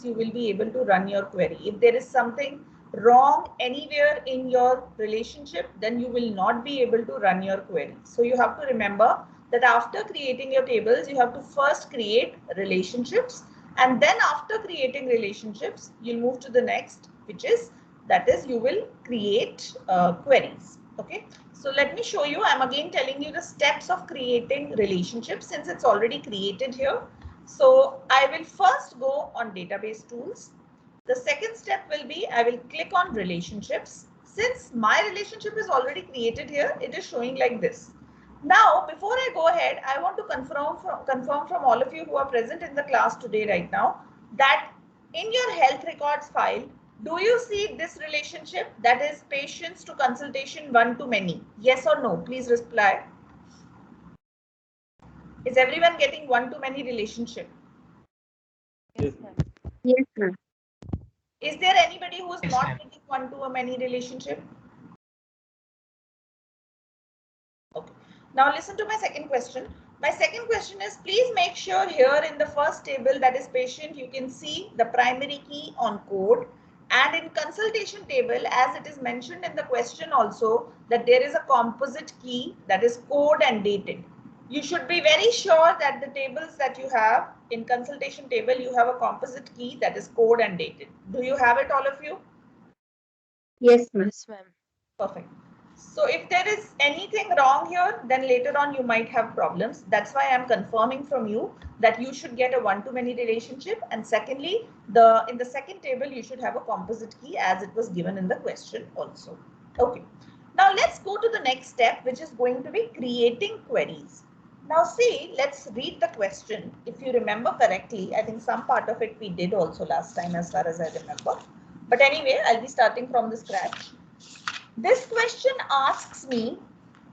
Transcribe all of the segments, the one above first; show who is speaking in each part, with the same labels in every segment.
Speaker 1: you will be able to run your query. If there is something wrong anywhere in your relationship, then you will not be able to run your query. So you have to remember that after creating your tables, you have to first create relationships, and then after creating relationships, you'll move to the next, which is you will create queries. Okay, so let me show you. I'm again telling you the steps of creating relationships since it's already created here. So I will first go on database tools. The second step will be I will click on relationships. Since my relationship is already created here, it is showing like this. Now, before I go ahead, I want to confirm from all of you who are present in the class today right now that in your health records file, do you see this relationship, that is patients to consultation one to many? Yes or no? Please reply. Is everyone getting one to many relationship?
Speaker 2: Yes,
Speaker 3: Yes, ma'am.
Speaker 1: Is there anybody who is not getting one to many relationship? Okay. Now listen to my second question. My second question is, please make sure here in the first table, that is patient, you can see the primary key on code, and in consultation table, as it is mentioned in the question also, that there is a composite key, that is code and dated. You should be very sure that the tables that you have in consultation table, you have a composite key, that is code and dated. Do you have it, all of you?
Speaker 3: Yes, ma'am.
Speaker 2: yes, ma'am.
Speaker 1: Perfect. So if there is anything wrong here, then later on you might have problems. That's why I'm confirming from you that you should get a one-to-many relationship. And secondly, in the second table, you should have a composite key as it was given in the question also. Okay. Now let's go to the next step, which is going to be creating queries. Now see, let's read the question. If you remember correctly, I think some part of it we did also last time as far as I remember. But anyway, I'll be starting from the scratch. This question asks me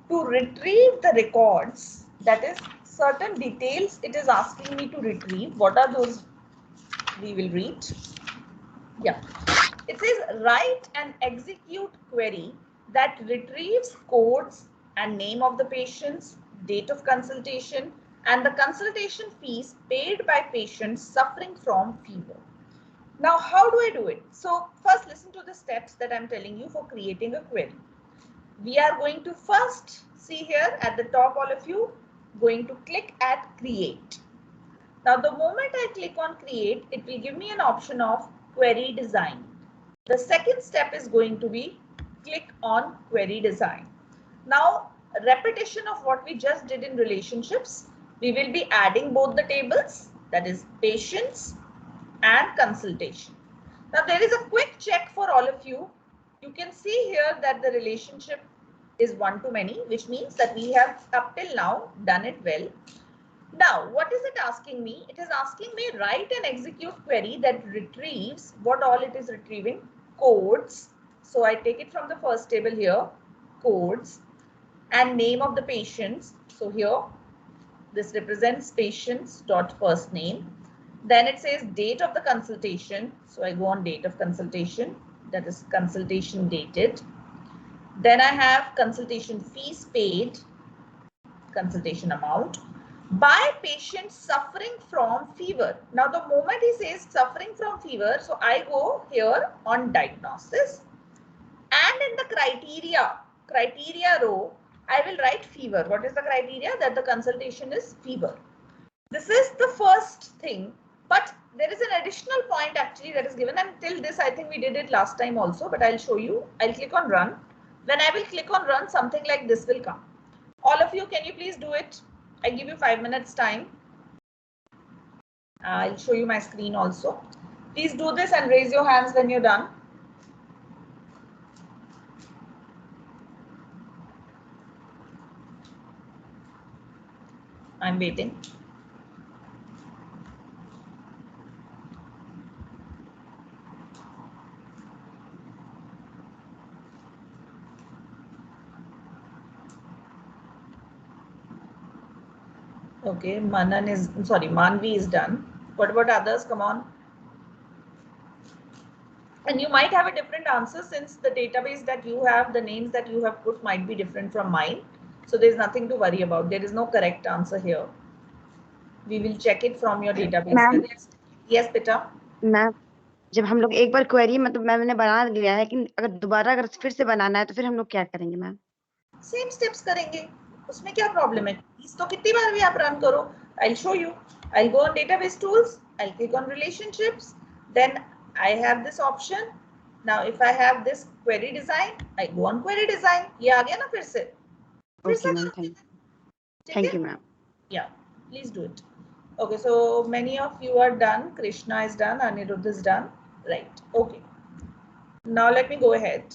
Speaker 1: to retrieve the records, that is certain details it is asking me to retrieve. What are those? We will read. Yeah. It says write and execute query that retrieves codes and name of the patients, date of consultation, and the consultation fees paid by patients suffering from fever. Now, how do I do it? So first listen to the steps that I'm telling you for creating a query. We are going to first see here at the top, all of you, going to click at create. Now, the moment I click on create, it will give me an option of query design. The second step is going to be click on query design. Now, repetition of what we just did in relationships, we will be adding both the tables, that is patients and consultation. Now, there is a quick check for all of you. You can see here that the relationship is one to many, which means that we have up till now done it well. Now, what is it asking me? It is asking me write and execute query that retrieves what all it is retrieving? Codes. So I take it from the first table here, codes, and name of the patients. So here, this represents patients dot first name. Then it says date of the consultation. So I go on date of consultation, that is consultation dated. Then I have consultation fees paid, consultation amount, by patients suffering from fever. Now the moment he says suffering from fever, so I go here on diagnosis, and in the criteria row, I will write fever. What is the criteria? That the consultation is fever. This is the first thing, but there is an additional point actually that is given, and till this I think we did it last time also, but I'll show you. I'll click on run. When I will click on run, something like this will come. All of you, can you please do it? I give you 5 minutes time. I'll show you my screen also. Please do this and raise your hands when you're done. I'm waiting. Okay, Manvi is done. What about others? Come on. And you might have a different answer since the database that you have, the names that you have put might be different from mine. So there's nothing to worry about. There is no correct answer here. We will check it from your database.
Speaker 3: Ma'am.
Speaker 1: Yes, Pita.
Speaker 4: Ma'am जब हम लोग एक बार query मतलब ma'am ने बना लिया है, कि अगर दोबारा अगर फिर से बनाना है तो फिर हम लोग क्या करेंगे मैम?
Speaker 1: सेम स्टेप्स करेंगे, उसमें क्या प्रॉब्लम है? तो कितनी बार भी आप रन करो. I'll show you. I'll go on database tools. I'll click on relationships. Then I have this option. Now if I have this query design, I go on query design. ये आ गया ना फिर से.
Speaker 4: Okay ma'am, thank you ma'am.
Speaker 1: Yeah, please do it. Okay, so many of you are done. Krishna is done. Anirudh is done. Right. Okay. Now let me go ahead.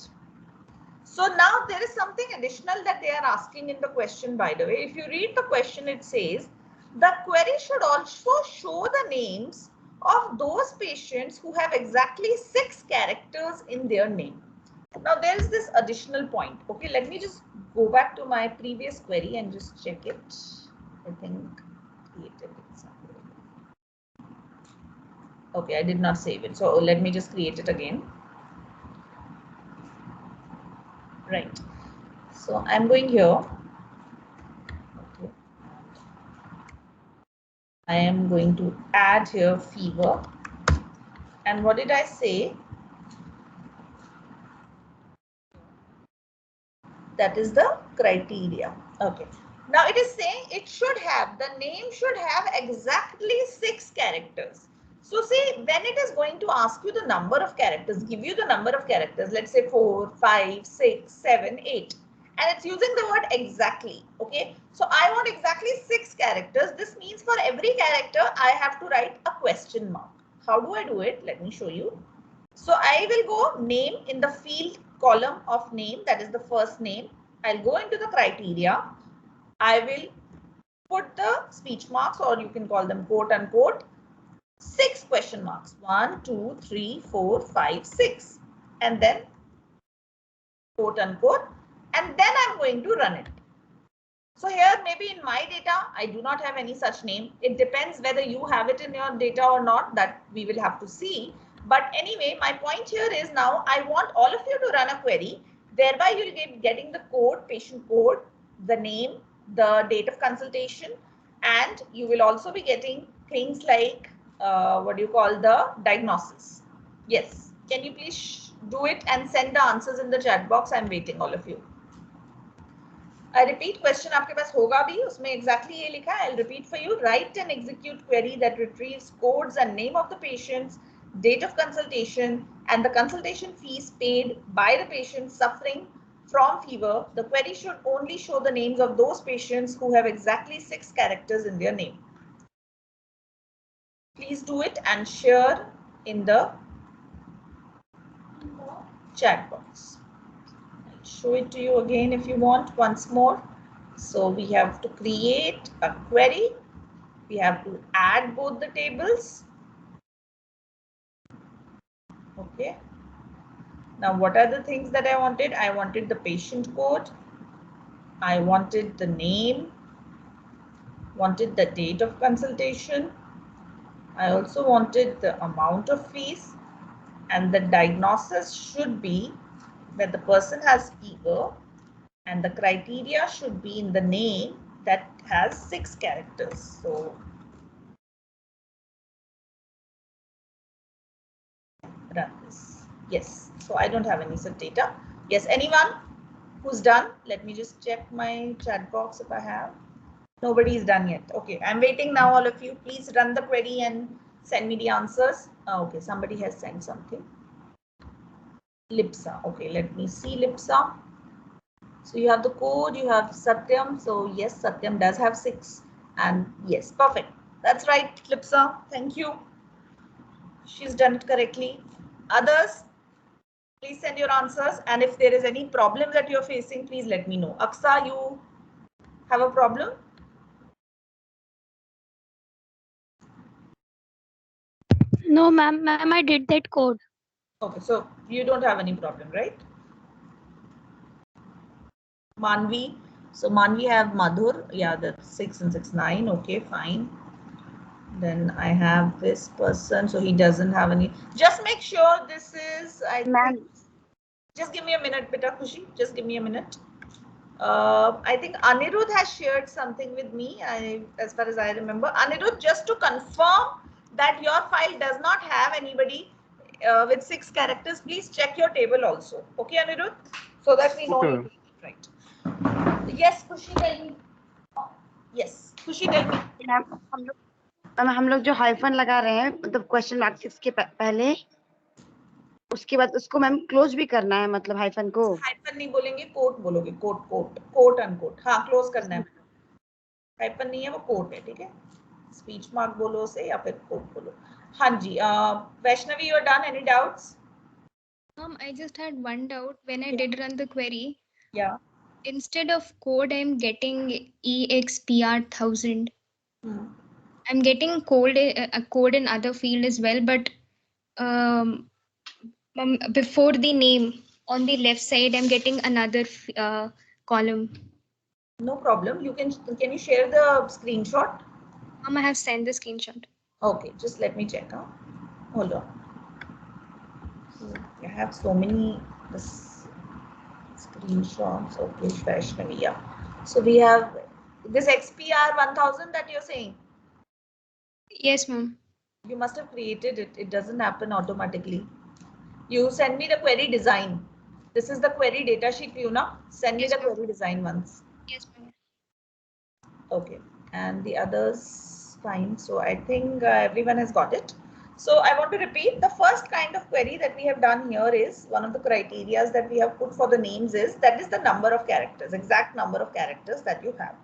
Speaker 1: So now there is something additional that they are asking in the question, by the way. If you read the question, it says the query should also show the names of those patients who have exactly 6 characters in their name. Now there is this additional point. Okay, let me just go back to my previous query and just check it. I think created it somewhere. Okay, I did not save it. So let me just create it again. Right. So I'm going here. Okay. I am going to add here fever. And what did I say? That is the criteria. Okay. Now it is saying it should have, the name should have exactly 6 characters. So see, when it is going to ask you the number of characters, give you the number of characters, let's say 4, 5, 6, 7, 8. And it's using the word exactly. Okay. So I want exactly 6 characters. This means for every character, I have to write a question mark. How do I do it? Let me show you. So I will go name in the field column of name, that is the first name. I'll go into the criteria. I will put the speech marks, or you can call them quote unquote, 6 question marks. 1, 2, 3, 4, 5, 6. And then quote unquote. And then I'm going to run it. So here maybe in my data, I do not have any such name. It depends whether you have it in your data or not, that we will have to see. But anyway, my point here is now I want all of you to run a query. Thereby you'll be getting the code, patient code, the name, the date of consultation, and you will also be getting things like what do you call the diagnosis. Yes. Can you please do it and send the answers in the chat box? I'm waiting, all of you. I repeat, question आपके पास होगा भी, उसमें exactly ये लिखा है. I'll repeat for you. Write and execute query that retrieves codes and name of the patients, date of consultation, and the consultation fees paid by the patient suffering from fever. The query should only show the names of those patients who have exactly 6 characters in their name. Please do it and share in the chat box. Show it to you again if you want once more. So we have to create a query. We have to add both the tables. Okay. Now what are the things that I wanted? I wanted the patient code. I wanted the name. Wanted the date of consultation. I also wanted the amount of fees. And the diagnosis should be that the person has fever, and the criteria should be in the name that has 6 characters. So run this. Yes. So I don't have any such data. Yes. Anyone who's done? Let me just check my chat box if I have. Nobody is done yet. Okay. I'm waiting now, all of you. Please run the query and send me the answers. Okay. Somebody has sent something. Lipsa. Okay. Let me see Lipsa. So you have the code, you have Satyam. So yes, Satyam does have 6. And yes, perfect. That's right, Lipsa. Thank you. She's done it correctly. Others, please send your answers. And if there is any problem that you're facing, please let me know. Aksa, you have a problem?
Speaker 2: No, ma'am, I did that code.
Speaker 1: Okay, so you don't have any problem, right? Manvi. So Manvi have Madhur. Yeah, that's 6 and 6, 9. Okay, fine. Then I have this person, so he doesn't have any. Just make sure this is, I think, just give me a minute, Beta Khushi. Just give me a minute. I think Anirudh has shared something with me, as far as I remember. Anirudh, just to confirm that your file does not have anybody with 6 characters, please check your table also. Okay, Anirudh? So that we know
Speaker 5: Okay,
Speaker 1: you did it right. Yes, Khushi, tell me. Yes, Khushi, tell me.
Speaker 4: Ma'am हम लोग जो hyphen लगा रहे हैं मतलब question mark इसके पहले उसके बाद उसको मैम क्लोज भी करना है मतलब हाइफन को
Speaker 1: हाइफन नहीं बोलेंगे, कोट बोलोगे, कोट कोट कोट अनकोट. हाँ, क्लोज करना है. हाइफन नहीं है, वो कोट है. ठीक है, स्पीच मार्क बोलो उसे या फिर कोट बोलो. हाँ जी, Vaishnavi, you are done. Any doubts?
Speaker 6: I just had one doubt when I did run the query.
Speaker 1: Yeah.
Speaker 6: Instead of code, I'm getting EXPR1000. I'm getting a code in other field as well, but before the name on the left side, I'm getting another column.
Speaker 1: No problem. You can you share the screenshot?
Speaker 6: I have sent the screenshot.
Speaker 1: Okay, just let me check. Huh? Hold on. I have so many screenshots. Okay, Vaishnavi. Yeah. So we have this XPR 1000 that you're saying.
Speaker 6: Yes, ma'am.
Speaker 1: You must have created it. It doesn't happen automatically. You send me the query design. This is the query data sheet view now. Send me the query design once.
Speaker 6: Yes, ma'am.
Speaker 1: Okay, and the others fine. So I think everyone has got it. So I want to repeat, the first kind of query that we have done here is one of the criterias that we have put for the names is that is the number of characters, exact number of characters that you have.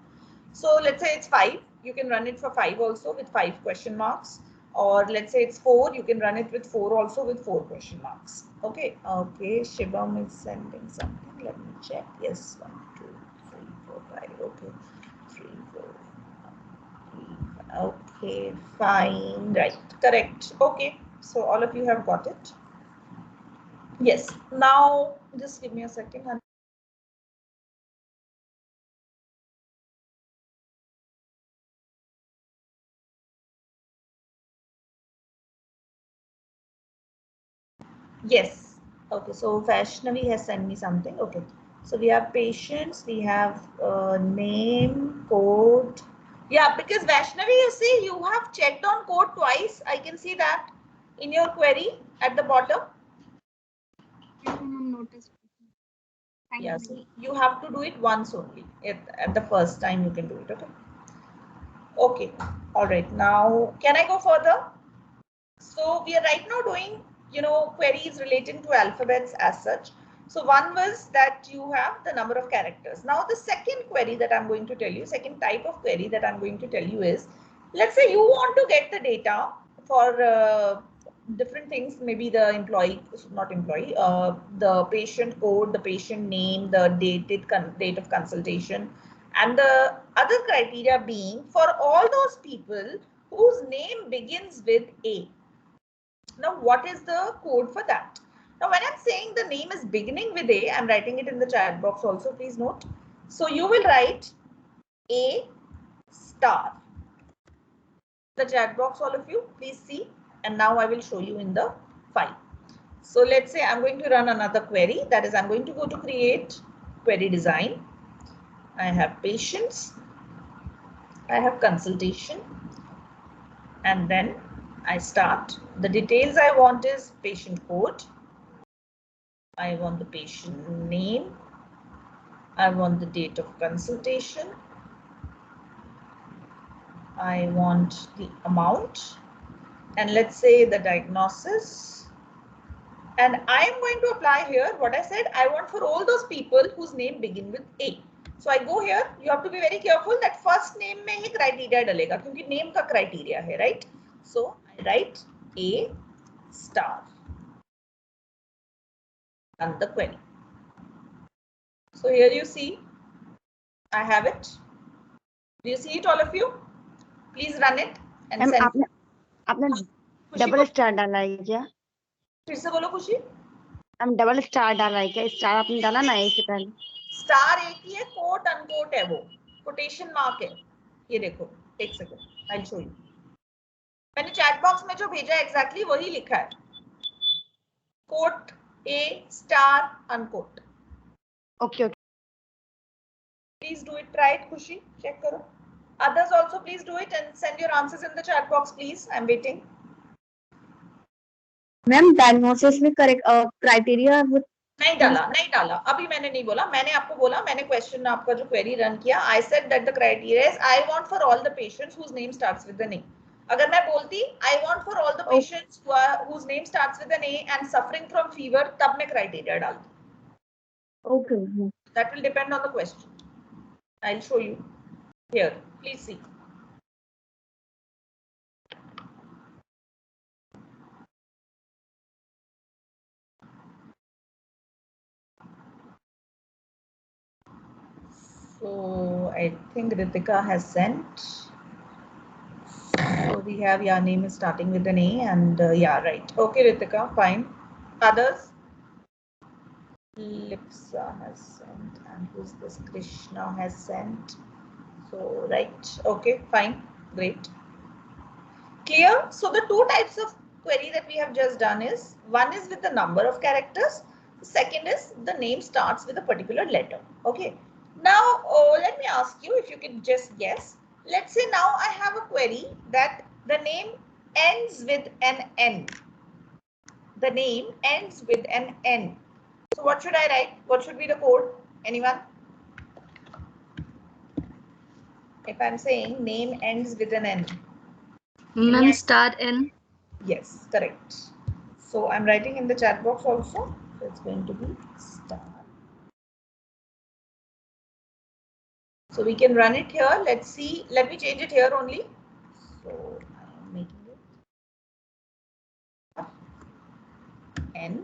Speaker 1: So let's say it's 5, you can run it for 5 also with 5 question marks, or let's say it's 4, you can run it with 4 also with 4 question marks. Okay, okay, Shivam is sending something. Let me check. Yes, 1, 2, 3, 4, 5. Okay. 3, 4, 3, okay, fine, right, correct. Okay, so all of you have got it. Yes, now just give me a second. Yes, okay, so Vaishnavi has sent me something. Okay, so we have patients, we have name, code. Yeah, because Vaishnavi, you see, you have checked on code twice. I can see that in your query at the bottom. Yeah, so you have to do it once only. At the first time you can do it. Okay. Okay. All right. Now, can I go further? So we are right now doing, queries relating to alphabets as such. So one was that you have the number of characters. Now the second query that I'm going to tell you, second type of query that I'm going to tell you is, let's say you want to get the data for different things, maybe the the patient code, the patient name, the date of consultation, and the other criteria being for all those people whose name begins with A. Now, what is the code for that? Now, when I'm saying the name is beginning with A, I'm writing it in the chat box also, please note. So you will write A star. The chat box, all of you, please see. And now I will show you in the file. So let's say I'm going to run another query. That is, I'm going to go to create query design. I have patients. I have consultation. And then I start. The details I want is patient code. I want the patient name. I want the date of consultation. I want the amount. And let's say the diagnosis. And I am going to apply here what I said. I want for all those people whose name begin with A. So I go here. You have to be very careful that first name में ही criteria डलेगा क्योंकि name का criteria है, right? So I write A star and the query. So here you see, I have it. Do you see it, all of you? Please run it and send.
Speaker 4: आपने double star डाला है क्या?
Speaker 1: फिर से बोलो खुशी.
Speaker 4: हम डबल स्टार डाला है क्या? स्टार आपने डाला ना इससे पहले.
Speaker 1: स्टार एक ही है, कोट अनकोट है, वो कोटेशन मार्क है. ये देखो, एक सेकंड, आई शो यू. मैंने चैट बॉक्स में जो भेजा है एग्जैक्टली वही लिखा है. Cot A star unquote.
Speaker 4: Okay okay.
Speaker 1: Please do it. Try it, Khushi. Check करो. Others also please do it and send your answers in the chat box, please. I'm waiting.
Speaker 3: Ma'am diagnosis में correct criteria
Speaker 1: नहीं डाला अभी मैंने नहीं बोला, मैंने आपको बोला, मैंने क्वेश्चन आपका जो क्वेरी रन किया, I said that the criteria is I want for all the patients whose name starts with an A. अगर मैं बोलती I want for all the patients whose name starts with an A and suffering from fever, तब मैं criteria डालती।
Speaker 3: Okay
Speaker 1: that will depend on the question. I will show you here, please see. So I think Ritika has sent. So we have your name is starting with an A and yeah, right. Okay, Ritika, fine. Others? Lipsa has sent, and who's this? Krishna has sent. So right. Okay, fine. Great. Clear? So the two types of query that we have just done is, one is with the number of characters. The second is the name starts with a particular letter. Okay. Now, let me ask you if you can just guess. Let's say now I have a query that the name ends with an N. The name ends with an N. So what should I write? What should be the code? Anyone? If I'm saying name ends with an N.
Speaker 5: Ma'am, star N.
Speaker 1: Yes, correct. So I'm writing in the chat box also. So it's going to be star. So we can run it here. Let's see. Let me change it here only. So I am making it N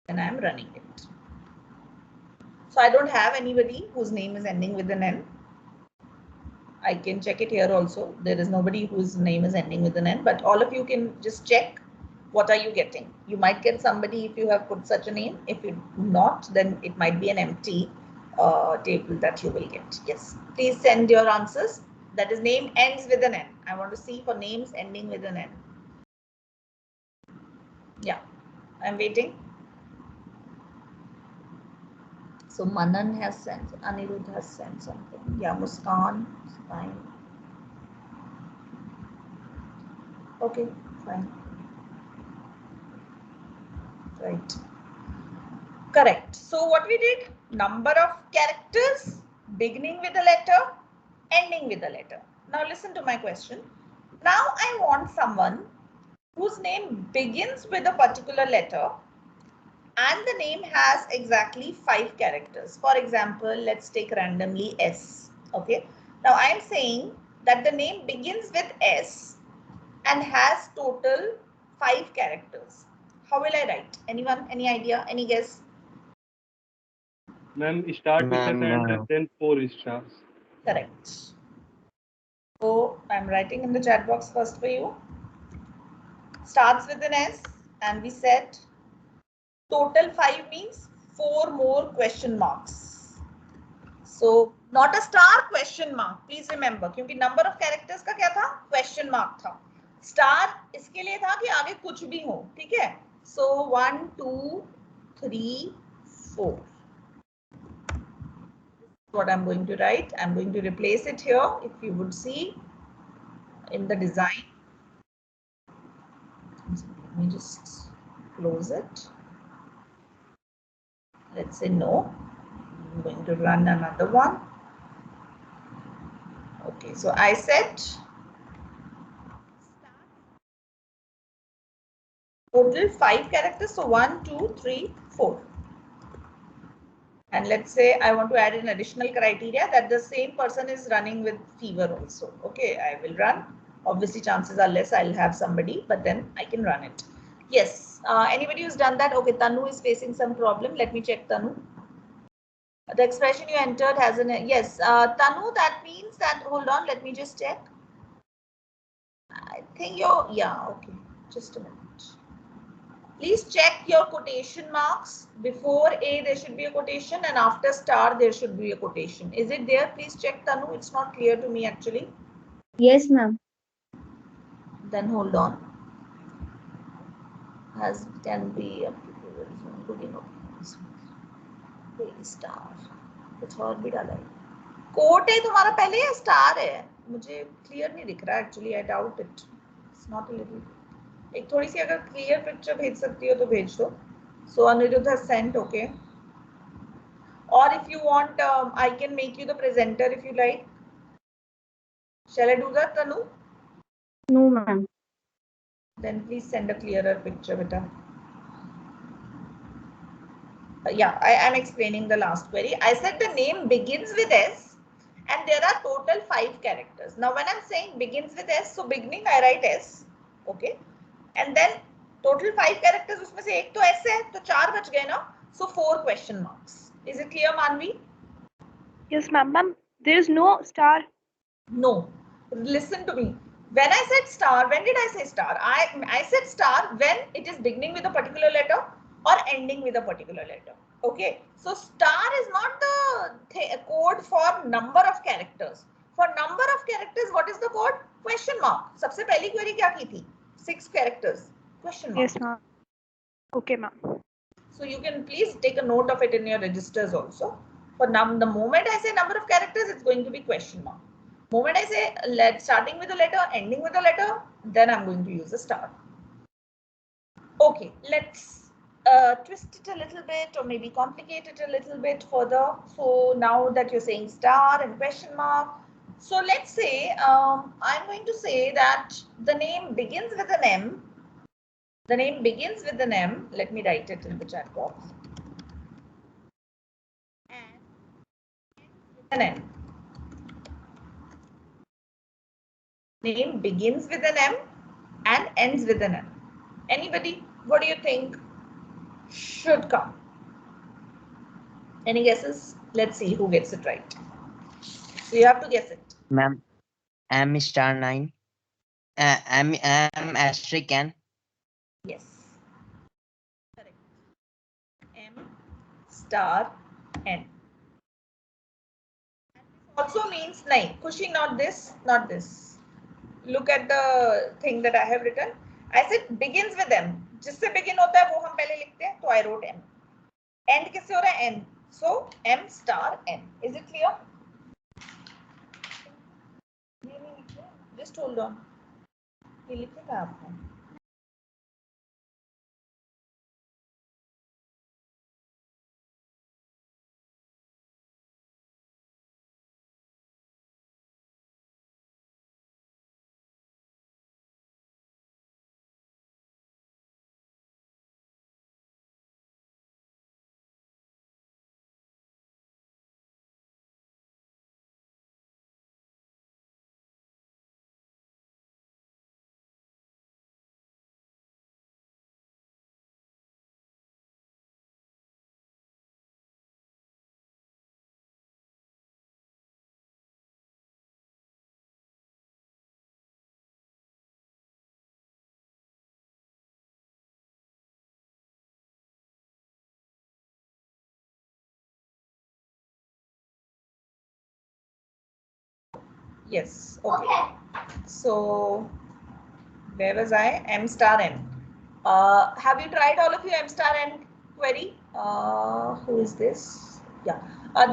Speaker 1: and I am running it. So I don't have anybody whose name is ending with an N. I can check it here also. There is nobody whose name is ending with an N, but all of you can just check what are you getting. You might get somebody if you have put such a name. If you do not, then it might be an empty table that you will get. Yes, please send your answers. That is name ends with an N. I want to see for names ending with an N. Yeah, I'm waiting. So Manan has sent, Anirudh has sent something. Yeah, Muskan, fine. Okay, fine. Right. Correct. So what we did, number of characters beginning with a letter, ending with a letter. Now listen to my question. Now I want someone whose name begins with a particular letter and the name has exactly 5 characters. For example, let's take randomly S. Okay. Now I am saying that the name begins with S and has total 5 characters. How will I write? Anyone? Any idea? Any guess?
Speaker 7: Ma'am, start with an and then 4 stars.
Speaker 1: Correct. So I'm writing in the chat box first for you. Starts with an S and we said total 5 means 4 more question marks. So not a star, question mark. Please remember, क्योंकि number of characters का क्या था? Question mark था. Star इसके लिए था कि आगे कुछ भी हो, ठीक है? So 1, 2, 3, 4. What I'm going to write, I'm going to replace it here. If you would see in the design, let me just close it. Let's say no. I'm going to run another one. Okay, so I said total 5 characters. So 1, 2, 3, 4. And let's say I want to add an additional criteria that the same person is running with fever also. Okay, I will run. Obviously, chances are less I'll have somebody, but then I can run it. Yes, anybody who's done that? Okay, Tanu is facing some problem. Let me check Tanu. The expression you entered has an, yes, Tanu, that means that, hold on, let me just check. I think you're, yeah, okay, just a minute. Please check your quotation marks. Before A, there should be a quotation and after star, there should be a quotation. Is it there? Please check, Tanu. It's not clear to me actually.
Speaker 3: Yes, ma'am.
Speaker 1: Then hold on. As can be good enough. Star. कुछ और भी डाला है. Quote है तुम्हारा पहले या star है? मुझे clear नहीं दिख रहा actually. I doubt it. It's not a little. एक थोड़ी सी अगर क्लियर पिक्चर भेज सकती हो तो भेज दो. So Anirudh has sent, okay. Or if you want, I can make you the presenter if you like. Shall I do that, Tanu?
Speaker 3: No, ma'am.
Speaker 1: Then please send a clearer picture, beta. Yeah, I am explaining the last query. I said the name begins with S and there are total 5 characters. Now when I'm saying begins with S, so beginning I write S, okay. And then total 5 characters, उसमें से एक तो S है, तो 4 बच गए ना. So 4 question marks. Is it clear, Manvi?
Speaker 8: Yes, ma'am. Ma'am, there is no star.
Speaker 1: No. Listen to me. When I said star, when did I say star? I said star when it is beginning with a particular letter or ending with a particular letter. Okay. So star is not the code for number of characters. For number of characters, what is the code? Question mark. सबसे पहली query क्या की थी? 6 characters. Question mark.
Speaker 8: Yes, ma'am. Okay, ma'am.
Speaker 1: So you can please take a note of it in your registers also. For the moment I say number of characters, it's going to be question mark. Moment I say starting with a letter, ending with a letter, then I'm going to use a star. Okay, let's twist it a little bit or maybe complicate it a little bit further. So now that you're saying star and question mark, so let's say I'm going to say that the name begins with an M. The name begins with an M. Let me write it in the chat box. And ends with an N. Name begins with an M and ends with an N. Anybody, what do you think should come? Any guesses? Let's see who gets it right. So you have to guess it.
Speaker 9: Ma'am, M star 9. M asterisk N.
Speaker 1: Yes. Correct. M star N. Also means nahi. Khushi, not this, not this. Look at the thing that I have written. I said begins with M. जिससे begin होता है वो हम पहले लिखते हैं, तो I wrote M. End किससे हो रहा है? N. So M star N. Is it clear? Just hold on. ये लिखेगा आपको. Yes. Okay. So where was I? M star N. Have you tried all of you M star N query? Who is this? Yeah.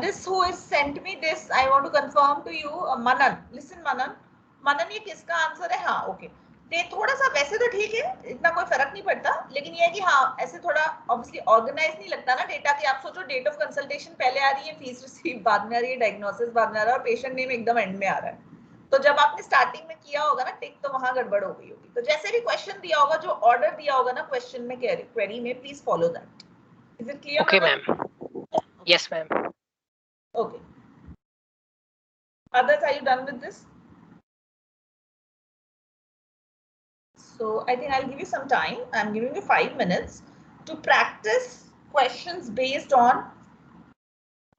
Speaker 1: This who has sent me this, I want to confirm to you, Manan. Listen, Manan. Manan, ये किसका answer है? हाँ, okay. ते थोड़ा सा वैसे तो ठीक है, इतना कोई फर्क नहीं पड़ता, लेकिन ये है कि हाँ ऐसे थोड़ा ऑब्वियसली ऑर्गेनाइज नहीं लगता ना डेटा कि आप सोचो डेट ऑफ कंसल्टेशन पहले आ रही है, फीस रिसीव बाद में आ रही है, डायग्नोसिस बाद में आ रहा है और पेशेंट नेम एकदम एंड में आ रहा है. तो जब आपने स्टार्टिंग में किया होगा ना टिक, तो वहां गड़बड़ हो गई होगी. तो जैसे भी क्वेश्चन दिया होगा, जो ऑर्डर दिया होगा ना क्वेश्चन में क्वेरी में, please follow that. Is it clear?
Speaker 10: Okay, ma'am. Yes, ma'am.
Speaker 1: Okay. Others, are you done with this? So I think I'll give you some time. I'm giving you 5 minutes to practice questions based on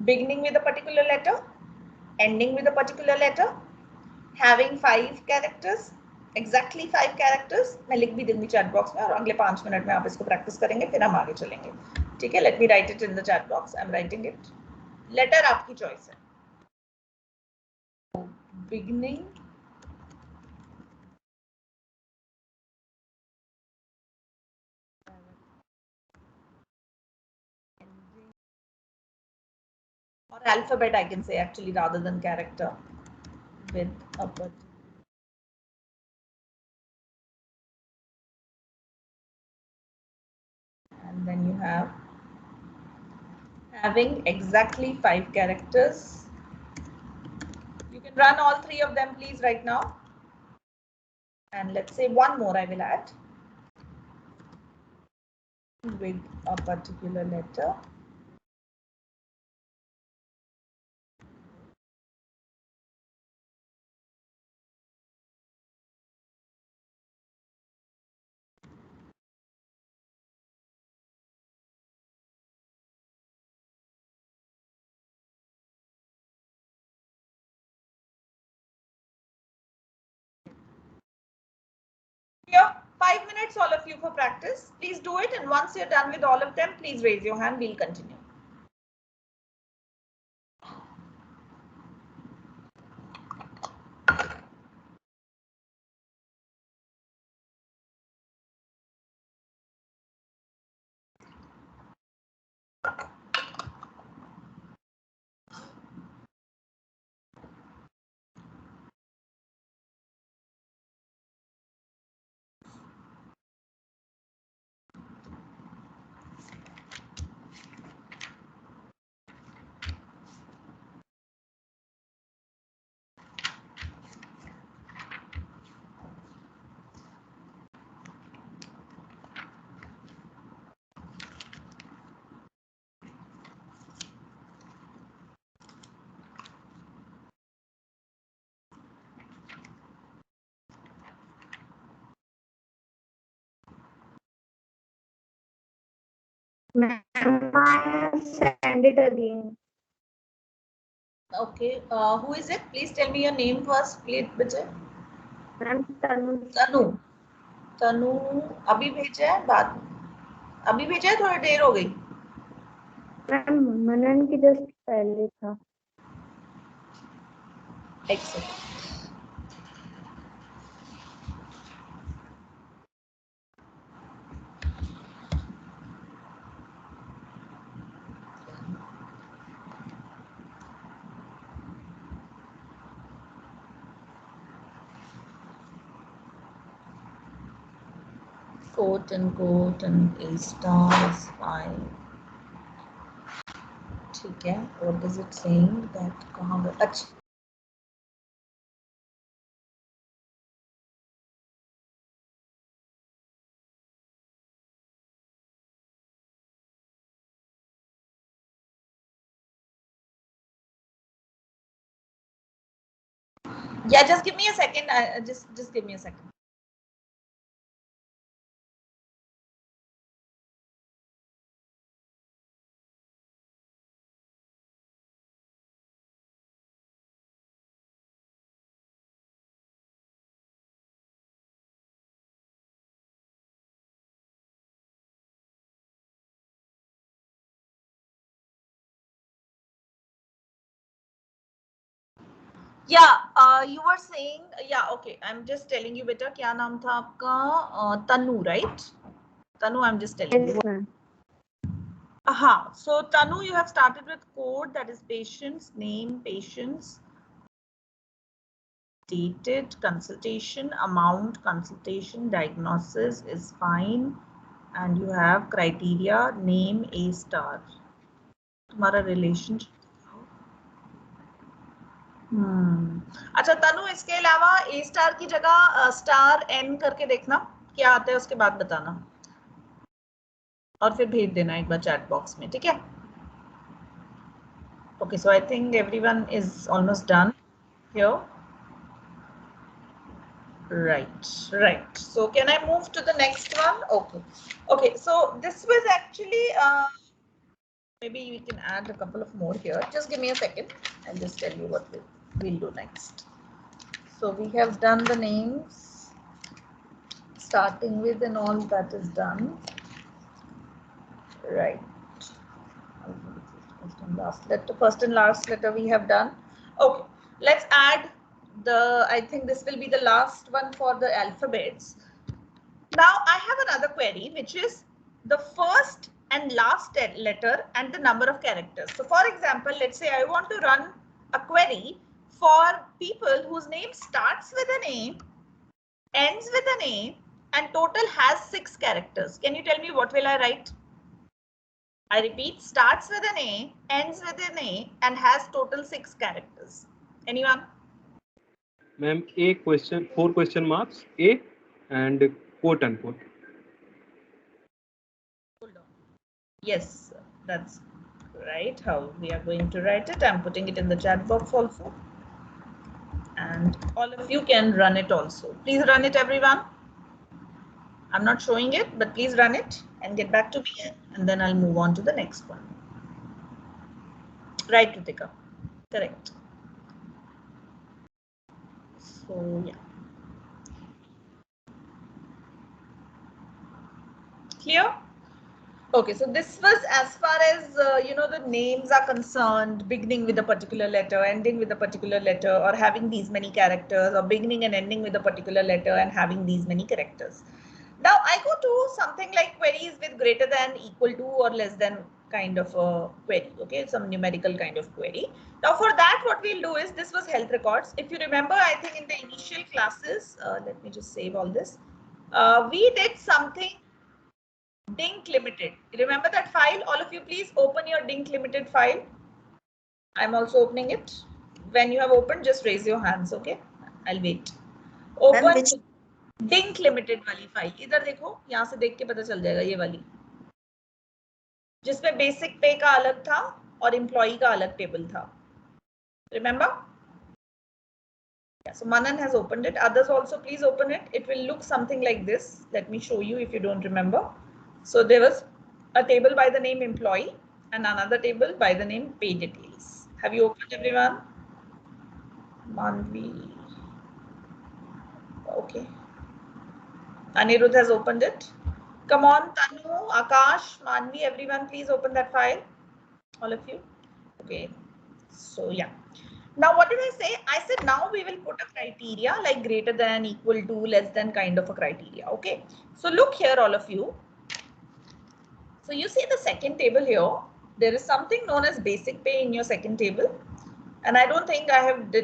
Speaker 1: beginning with a particular letter, ending with a particular letter, having 5 characters, exactly 5 characters. मैं लिख भी दूंगी chat box में और अगले 5 minute में आप इसको practice करेंगे, फिर हम आगे चलेंगे. ठीक है? Let me write it in the chat box. I'm writing it. Letter आपकी choice है. Beginning, or alphabet I can say actually rather than character, with a particular And then you have having exactly 5 characters. You can run all 3 of them, please, right now. And let's say one more I will add with a particular letter. Here, 5 minutes all of you for practice. Please do it, and once you're done with all of them, please raise your hand. We'll continue.
Speaker 3: Ma'am, I have sent it again.
Speaker 1: Okay, who is it? Please tell me your name first, please, Vijay.
Speaker 3: Ma'am, Tanu.
Speaker 1: तनु तनु अभी भेजा है बाद अभी भेजा है थोड़ी देर हो गई
Speaker 3: मैम मनन की जस्ट पहले था.
Speaker 1: एक second quote and A star is fine. ठीक है. What is it saying that कहाँ पर अच्छा yeah, just give me a second. Just give me a second. Yeah, you were saying, yeah, okay. I'm just telling you बेटा क्या नाम था आपका तनु, right? Tanu, I'm just telling you.
Speaker 3: Yes, ma'am.
Speaker 1: Aha. So Tanu, you have started with code, that is patients, name, patients, dated, consultation, amount, consultation, diagnosis is fine, and you have criteria, name, A star. तुम्हारा relationship. अच्छा तनु, इसके अलावा A star की जगह star N करके देखना क्या आता है, उसके बाद बताना और फिर भेज देना एक बार चैट बॉक्स में, ठीक है? Okay, so I think everyone is almost done here. Right. So can I move to the next one? Okay. So this was actually maybe we can add a couple of more here. Just give me a second. I'll just tell you what we'll do next. So we have done the names, starting with, and all that is done. Right. First and last letter we have done. Okay, let's add I think this will be the last one for the alphabets. Now I have another query, which is the first and last letter and the number of characters. So for example, let's say I want to run a query for people whose name starts with an A, ends with an A, and total has 6 characters. Can you tell me what will I write? I repeat, starts with an A, ends with an A, and has total 6 characters. Anyone?
Speaker 7: Ma'am, a question, 4 question marks, a and quote unquote.
Speaker 1: Hold on. Yes, that's right. How we are going to write it. I'm putting it in the chat box also. And all of you can run it also. Please run it, everyone. I'm not showing it, but please run it and get back to me, and then I'll move on to the next one. Right, Ritika. Correct. So, yeah. Clear? Okay, so this was as far as, the names are concerned, beginning with a particular letter, ending with a particular letter, or having these many characters, or beginning and ending with a particular letter and having these many characters. Now I go to something like queries with greater than, equal to, or less than kind of a query. Okay, some numerical kind of query. Now for that, what we'll do is, this was health records. If you remember, I think in the initial classes, let me just save all this. We did something Dink Limited. Remember that file? All of you, please open your Dink Limited file. I'm also opening it. When you have opened, just raise your hands. Okay, I'll wait. Open Dink Limited वाली file. इधर देखो, यहाँ से देख के पता चल जाएगा, ये वाली, जिसमें बेसिक पे का अलग था और एम्प्लॉई का अलग टेबल था. Remember? Yeah, so Manan has opened it. Others also, please open it. It will look something like this. Let me show you if you don't remember. So there was a table by the name employee and another table by the name pay details. Have you opened, everyone? Manvi. Okay. Anirudh has opened it. Come on, Tanu, Akash, Manvi, everyone, please open that file. All of you. Okay. So yeah. Now what did I say? I said now we will put a criteria like greater than, equal to, less than kind of a criteria. Okay. So look here, all of you. So you see the second table here. There is something known as basic pay in your second table. And I don't think I have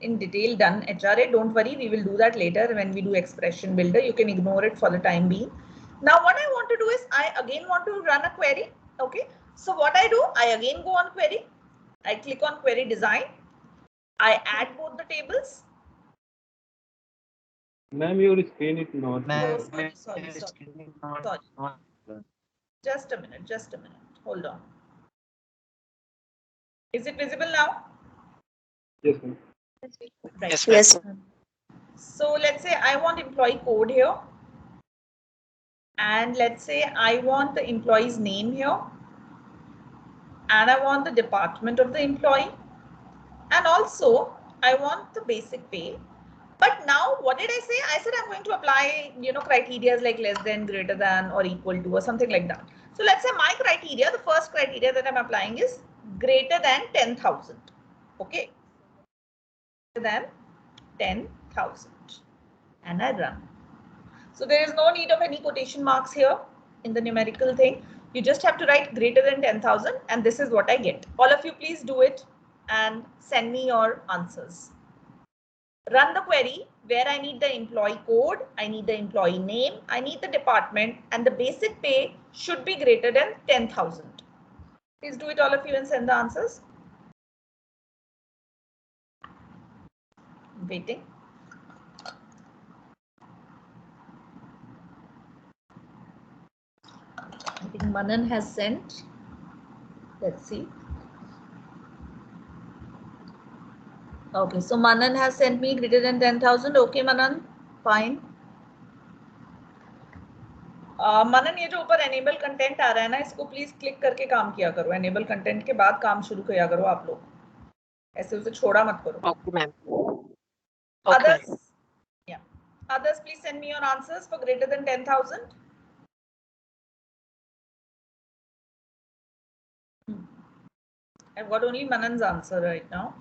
Speaker 1: in detail done HRA. Don't worry, we will do that later when we do expression builder. You can ignore it for the time being. Now what I want to do is, I again want to run a query. Okay. So what I do, I again go on query. I click on query design. I add both the tables.
Speaker 7: Ma'am, your screen is not.
Speaker 1: Sorry. Just a minute. Hold on. Is it visible now?
Speaker 7: Yes, ma'am.
Speaker 1: Right.
Speaker 10: Yes,
Speaker 1: So let's say I want employee code here. And let's say I want the employee's name here. And I want the department of the employee. And also I want the basic pay. But now what did I say? I said I'm going to apply, criteria like less than, greater than, or equal to, or something like that. So let's say my criteria, the first criteria that I'm applying is greater than 10,000. Okay. Greater than 10,000. And I run. So there is no need of any quotation marks here in the numerical thing. You just have to write greater than 10,000 and this is what I get. All of you please do it and send me your answers. Run the query where I need the employee code, I need the employee name, I need the department, and the basic pay should be greater than 10,000. Please do it, all of you, and send the answers. Waiting. I think Manan has sent. Let's see. Okay, so Manan has sent me greater than 10,000. Okay, Manan, fine. Manan, ये जो ऊपर enable content आ रहा है ना, इसको please click करके काम किया करो. Enable content के बाद काम शुरू किया करो आप लोग. ऐसे उसे छोड़ा मत करो.
Speaker 10: Okay, ma'am. Okay.
Speaker 1: Others, please send me your answers for greater than 10,000. I've got only Manan's answer right now.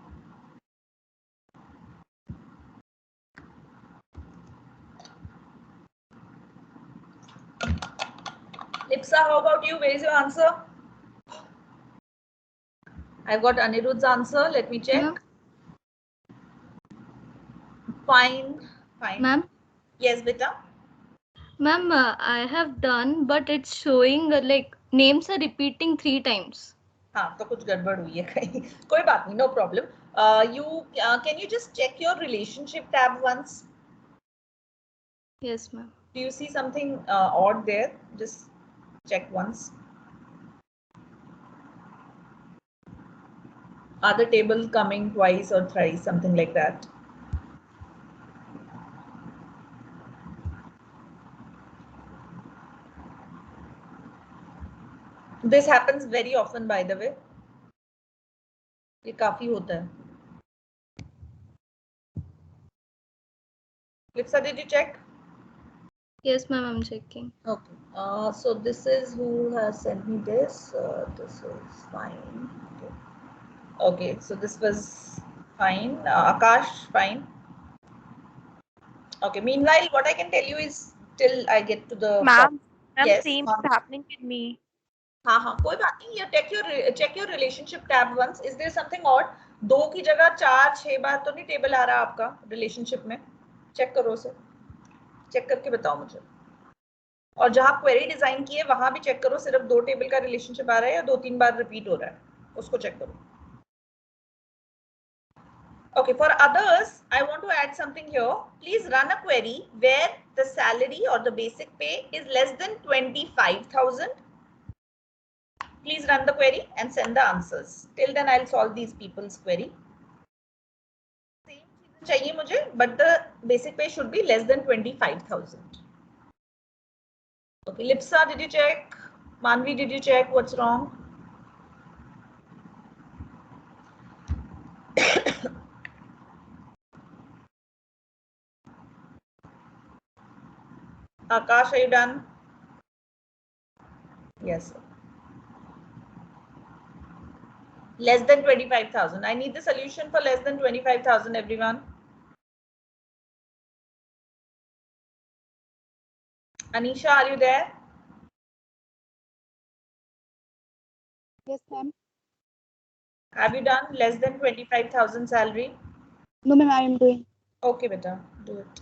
Speaker 1: Lipsa, how about you? Where is your answer? I've got Anirudh's answer. Let me check. Fine.
Speaker 5: Ma'am?
Speaker 1: Yes, beta.
Speaker 5: Ma'am, I have done, but it's showing like Names are repeating 3 times.
Speaker 1: हाँ तो कुछ गड़बड़ हुई है कहीं कोई बात नहीं, no problem. Can you just check your relationship tab once?
Speaker 5: Yes, ma'am.
Speaker 1: Do you see something odd there? Just check once. Are the tables coming twice or thrice, something like that? This happens very often, by the way. ये काफी होता है. Lipsa, did you check?
Speaker 5: Yes, ma'am, I'm checking.
Speaker 1: Okay. So this is who has sent me this. This is fine. Okay. Okay. So this was fine. Akash, fine. Okay. Meanwhile, what I can tell you is till I get to the.
Speaker 8: Ma'am,
Speaker 1: Yes,
Speaker 8: same
Speaker 1: ma'am.
Speaker 8: is happening with me.
Speaker 1: हाँ कोई बात नहीं. You check your relationship tab once. Is there something odd? 2 की जगह 4 6 बार तो नहीं table आ रहा आपका रिलेशनशिप में? चेक करो उसे. चेक करके बताओ मुझे. और जहां क्वेरी डिजाइन की है वहां भी चेक करो, सिर्फ 2 टेबल का रिलेशनशिप आ रहा है या 2-3 बार रिपीट हो रहा है, उसको चेक करो. Okay, for others, I want to add something here. Please run a query where the salary or the basic pay is less than 25,000. Please run the query and send the answers. Till then, I'll solve these people's query. Same चीज़ें चाहिए मुझे, but the basic pay should be less than 25,000. Okay, Lipsa, did you check? Manvi, did you check? What's wrong? Akash, are you done? Yes, sir. Less than 25,000. I need the solution for less than 25,000, everyone. Anisha, are you there?
Speaker 3: Yes, ma'am.
Speaker 1: Have you done less than 25,000 salary?
Speaker 3: No, ma'am, I am doing.
Speaker 1: Okay, beta, do it.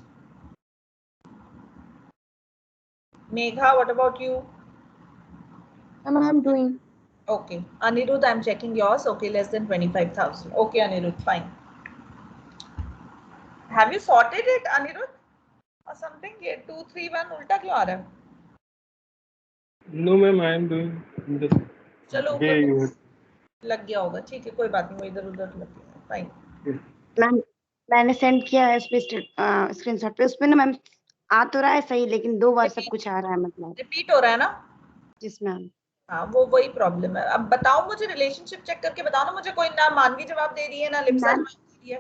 Speaker 1: Megha, what about you?
Speaker 3: Ma'am, I am doing.
Speaker 1: Okay. Anirudh, I'm checking yours. Okay, less than 25,000. Okay, Anirudh, fine. Have you sorted it, Anirudh? Or something? 2, 3, 1 ulta क्यों आ रहा है?
Speaker 7: No, ma'am, I am doing.
Speaker 1: चलो
Speaker 7: Yeah, you
Speaker 1: ऊपर लग गया होगा. ठीक है, कोई बात नहीं, वो इधर उधर लग गया. फाइन.
Speaker 4: मैम मैंने सेंड किया है इस पे स्क्रीनशॉट पे, उसमें ना मैम आ तो रहा है सही, लेकिन 2 बार सब कुछ आ रहा है मतलब.
Speaker 1: रिपीट हो रहा है ना?
Speaker 4: जिस मैम.
Speaker 1: हाँ, वो वही प्रॉब्लम है. अब बताओ मुझे, रिलेशनशिप चेक करके बताओ ना मुझे. कोई ना मानवी जवाब दे रही है ना लिप्सा जवाब दे रही है.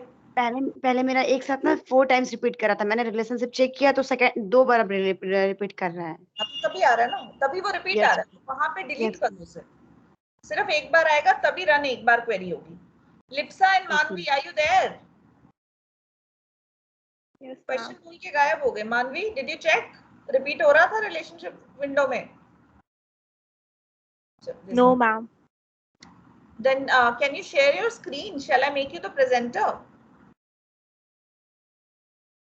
Speaker 4: पहले मेरा एक साथ ना 4 टाइम्स रिपीट कर रहा था. मैंने रिलेशनशिप चेक किया तो सेकंड 2 बार रिपीट कर रहा है.
Speaker 1: अब तभी आ रहा है ना, तभी वो रिपीट आ रहा है. वहां पे डिलीट
Speaker 4: Yes.
Speaker 1: कर दो उसे. सिर्फ एक बार आएगा तभी रन एक बार क्वेरी होगी. Lipsa and Manvi, are you there?
Speaker 8: Yes,
Speaker 1: question
Speaker 8: ma'am.
Speaker 1: भूल के गायब हो गए. मानवी, डिड यू चेक? रिपीट हो रहा था रिलेशनशिप विंडो में?
Speaker 8: No, ma'am.
Speaker 1: Then can you share your screen? Shall I make you the presenter?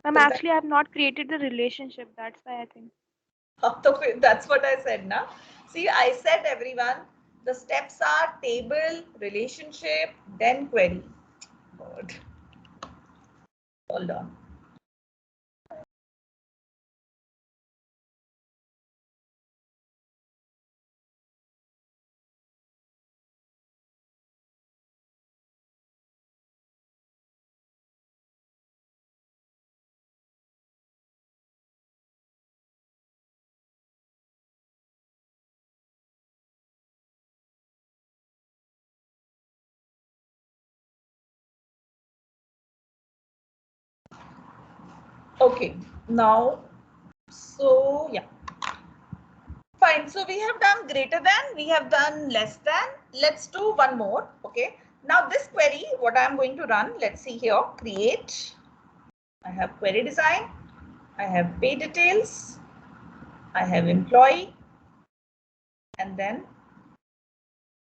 Speaker 8: Ma'am, actually, I have not created the relationship. That's why I think.
Speaker 1: That's what I said now. See, I said everyone, the steps are table, relationship, then query. God. Hold on. Okay, now, so yeah. Fine, so we have done greater than, we have done less than. Let's do one more, okay? Now this query, what I'm going to run, let's see here, create. I have query design, I have pay details, I have employee, and then,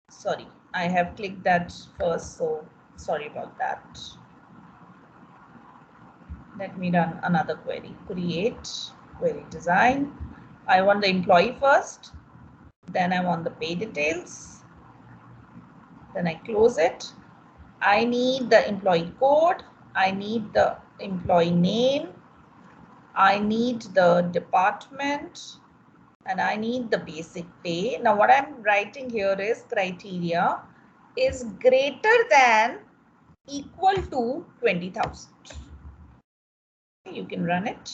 Speaker 1: sorry, I have clicked that first, so sorry about that. Let me run another query, create, query design. I want the employee first, Then I want the pay details. Then I close it. I need the employee code. I need the employee name. I need the department. And I need the basic pay. Now what I'm writing here is criteria is greater than equal to 20,000. You can run it.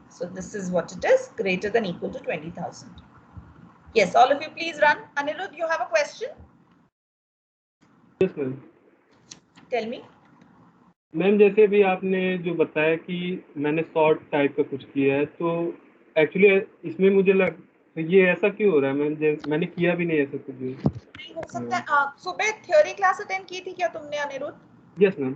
Speaker 1: So this is what it is, greater than equal to 20,000. Yes, all of you please run. Anirudh, you have a question?
Speaker 7: Yes, ma'am.
Speaker 1: Tell me.
Speaker 7: Ma'am जैसे अभी आपने जो बताया कि मैंने sort type का कुछ किया है, तो एक्चुअली इसमें मुझे ये ऐसा क्यों हो रहा है मैम? मैंने किया भी नहीं ऐसा कुछ भी।
Speaker 1: नहीं हो सकता है। सुबह थ्योरी क्लास अटेंड की थी क्या तुमने अनिरुद्ध?
Speaker 7: Yes ma'am.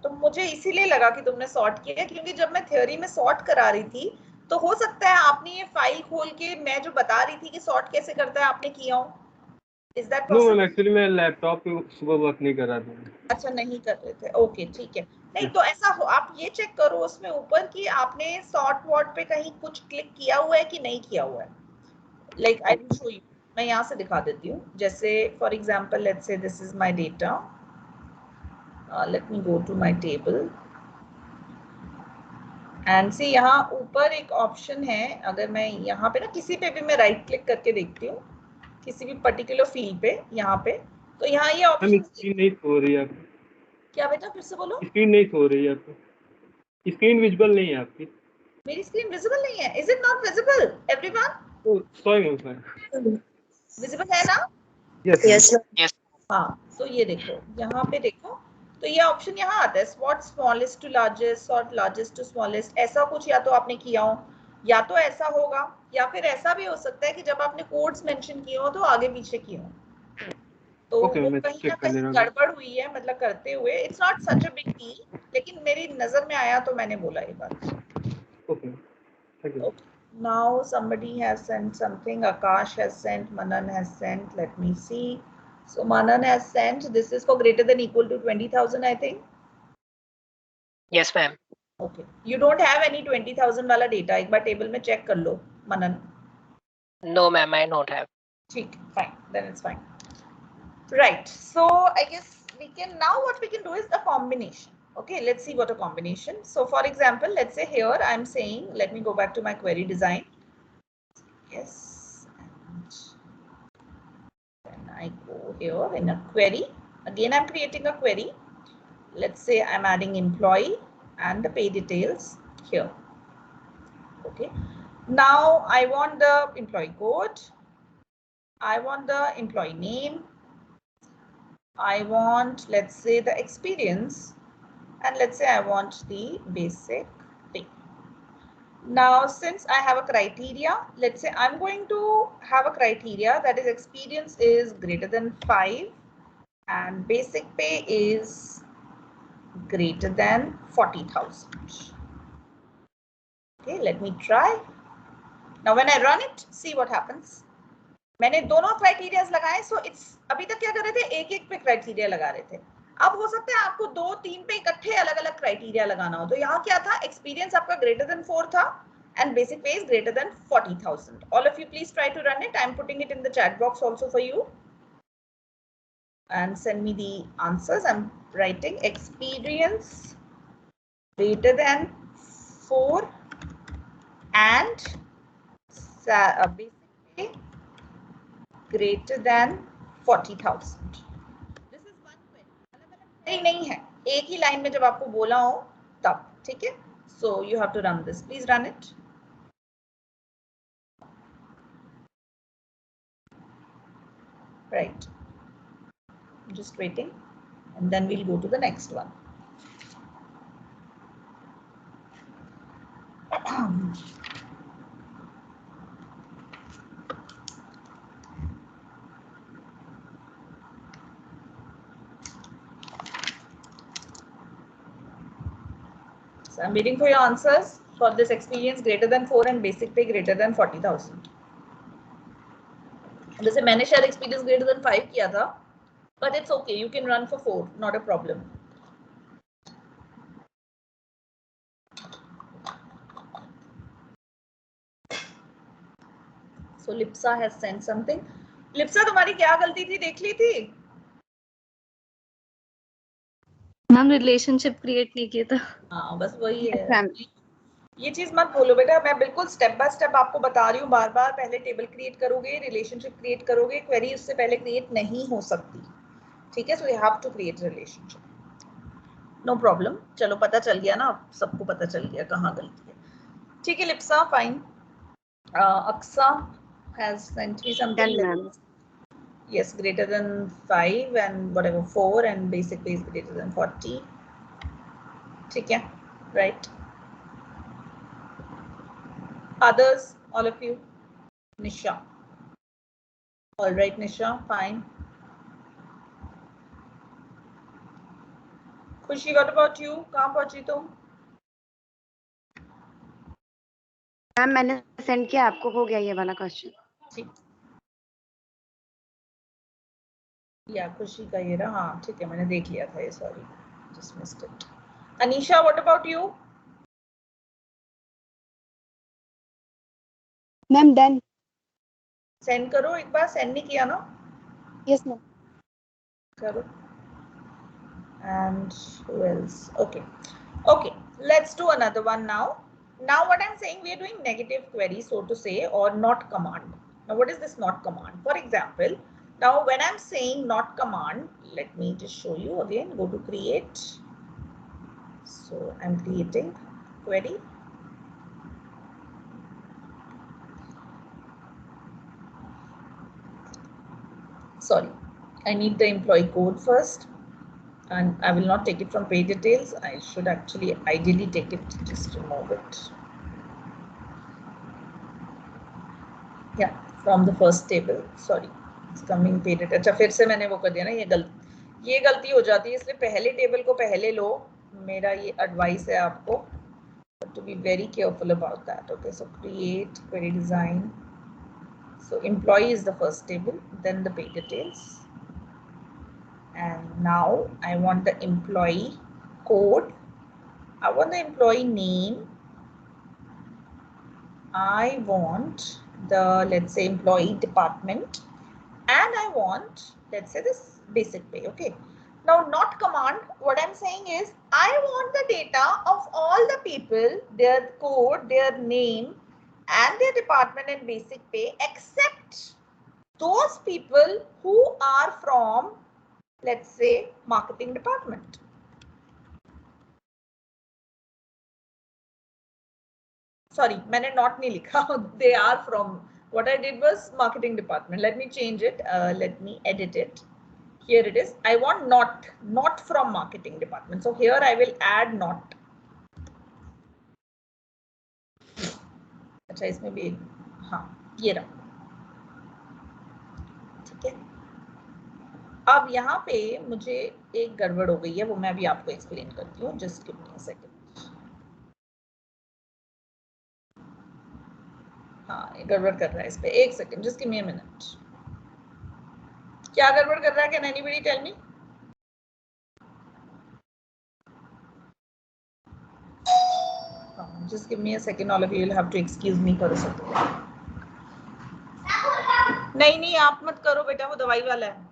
Speaker 1: तो मुझे इसीलिए लगा कि तुमने सॉर्ट किया, क्योंकि जब मैं थ्योरी में सॉर्ट करा रही थी तो हो सकता है आपने ये फाइल खोल के मैं जो बता रही थी कि सॉर्ट कैसे करता है आपने किया हो। Is that
Speaker 7: no
Speaker 1: possible?
Speaker 7: Ma'am, actually मैं लैपटॉप पे सुबह वर्क नहीं कर रहा था।
Speaker 1: अच्छा, नहीं कर रहे थे। ओके, ठीक है। नहीं तो ऐसा हो, आप ये चेक करो उसमें ऊपर कि आपने सॉर्ट वर्ड पे कहीं कुछ क्लिक किया हुआ है कि नहीं किया हुआ है। Like I will show you, मैं यहाँ से दिखा देती हूँ। जैसे for example let's say this is my data, let me go to my table and see यहाँ ऊपर एक ऑप्शन है। अगर मैं यहाँ पे ना किसी पे भी मैं राइट क्लिक करके देखती हूँ किसी भी पर्टिकुलर फील्ड पे, यहाँ पे, तो यहाँ ये ऑप्शन
Speaker 7: स्क्रीन नहीं हो रही है आपकी।
Speaker 1: क्या बेटा, फिर से बोलो।
Speaker 7: स्क्रीन नहीं हो रही है आपकी, स्क्रीन विजिबल नहीं है आपकी।
Speaker 1: मेरी स्क्रीन विजिबल नहीं है? Is it not visible everyone?
Speaker 7: Sorry ma'am, sorry.
Speaker 1: Visible है ना?
Speaker 7: Yes
Speaker 10: Yes.
Speaker 1: हाँ, तो ये देखो, यहाँ पे देखो, तो ये ऑप्शन यहाँ आता है sort smallest to largest, sort largest to smallest. ऐसा कुछ या तो आपने किया हो, या तो ऐसा होगा, या फिर ऐसा भी हो सकता है कि जब आपने कोड्स मेंशन किए हो तो आगे पीछे किए हो, तो
Speaker 7: Okay,
Speaker 1: वो
Speaker 7: मैं
Speaker 1: कहीं
Speaker 7: check
Speaker 1: ना
Speaker 7: कर ले
Speaker 1: कहीं
Speaker 7: रहा हूँ।
Speaker 1: गड़बड़ हुई है, मतलब करते हुए। It's not such a big deal, लेकिन मेरी नजर में आया तो मैंने बोला ये बात।
Speaker 7: Okay, thank you.
Speaker 1: Okay. Now somebody has sent something. Akash has sent. Manan has sent. Let me see. So Manan has sent. This is for greater than equal to 20,000, I think.
Speaker 10: Yes, ma'am.
Speaker 1: Okay. You don't have any 20,000 वाला data. एक बार table में check कर लो, Manan.
Speaker 10: No, ma'am, I don't have.
Speaker 1: ठीक, fine. Then it's fine. Right. So I guess we can now what we can do is a combination. Okay, let's see what a combination. So for example, let's say here I'm saying, let me go back to my query design. Yes. And I go here in a query. Again, I'm creating a query. Let's say I'm adding employee and the pay details here. Okay. Now I want the employee code. I want the employee name. I want, let's say, the experience, and let's say I want the basic pay. Now, since I have a criteria, let's say I'm going to have a criteria that is experience is greater than 5 and basic pay is greater than 40,000. Okay, let me try. Now, when I run it, see what happens. मैंने दोनों criterias लगाए, so it's अभी तक क्या कर रहे थे, एक एक पे क्राइटेरिया लगा रहे थे। अब हो सकता है आपको 2-3 पे इकट्ठे अलग अलग क्राइटेरिया लगाना हो। तो यहाँ क्या था, एक्सपीरियंस आपका ग्रेटर देन 4 था and basic pay is greater than 40,000. All of you please try to run it. I'm putting it in the chat box also for you and send me the answers. I'm writing experience greater than 4 and basic pay greater than 40,000. This is one query. नहीं है, एक ही line में जब आपको बोला हो तब, ठीक है? So you have to run this. Please run it. Right. I'm just waiting, and then we'll go to the next one. So I'm waiting for your answers for this experience greater than 4 and basic pay greater than 40,000. जैसे मैंने शायद experience greater than 5 किया था, but it's okay. You can run for 4, not a problem. So Lipsa has sent something. Lipsa, तुम्हारी क्या गलती थी, देख ली थी?
Speaker 5: मैम रिलेशनशिप क्रिएट नहीं किया था।
Speaker 1: हाँ बस वही है।
Speaker 4: Yes, ma'am.
Speaker 1: ये चीज मत बोलो बेटा, मैं बिल्कुल स्टेप बाय स्टेप आपको बता रही हूँ बार बार। पहले टेबल क्रिएट करोगे, रिलेशनशिप क्रिएट करोगे, क्वेरी उससे पहले क्रिएट नहीं हो सकती, ठीक है? So you have to create relationship, no problem. चलो पता चल गया ना, सबको पता चल गया कहाँ गलती है, ठीक है? Lipsa fine. Aksa has sent me something.
Speaker 4: Done, ma'am.
Speaker 1: Yes, greater than 5 and whatever 4 and basic pay is greater than 40. ठीक है, right? Others, all of you. Nisha. All right, Nisha, fine. Khushi, what about you? कहाँ पहुँची तुम?
Speaker 4: Ma'am मैंने send किया, आपको हो गया ये वाला क्वेश्चन?
Speaker 1: ठीक, या खुशी का ये रहा, हाँ ठीक है, मैंने देख लिया था ये, sorry just missed it. Anisha, what about you?
Speaker 8: Ma'am done.
Speaker 1: Send करो एक बार, सेंड नहीं किया ना?
Speaker 8: Yes ma'am.
Speaker 1: करो। And who else? Okay, okay, let's do another one now. Now what I'm saying, we are doing negative query, so to say, or not command. Now what is this not command? For example, now when I'm saying not command, let me just show you again. Go to create. So I'm creating query. Sorry, I need the employee code first, and I will not take it from page details. I should actually ideally take it, just remove it. Yeah, from the first table. Sorry, it's coming page detail. अच्छा फिर से मैंने वो कर दिया ना, ये गलती हो जाती है, इसलिए पहले टेबल को पहले लो, मेरा ये एडवाइस है आपको, to be very careful about that. Okay, so create query design. So employee is the first table, then the pay details. And now I want the employee code. I want the employee name. I want the, let's say, employee department. And I want, let's say, this basic pay. Okay. Now, not command, what I'm saying is, I want the data of all the people, their code, their name, and their department and basic pay, except those people who are from, let's say, marketing department. Sorry, मैंने not नहीं लिखा. They are from. What I did was marketing department. Let me change it. Let me edit it. Here it is. I want not from marketing department. So here I will add not. अच्छा इसमें भी, हाँ ये रहा, ठीक है? अब यहाँ पे मुझे एक गड़बड़ हो गई है, वो मैं भी आपको एक्सप्लेन करती हूँ. Just give me a second. हाँ ये गड़बड़ कर रहा है इस पे, एक second, just give me a minute. क्या गड़बड़ कर रहा है? Can anybody tell me? Just give me a second, all of you will have to excuse me for a second. नहीं आप मत करो बेटा, वो दवाई वाला है.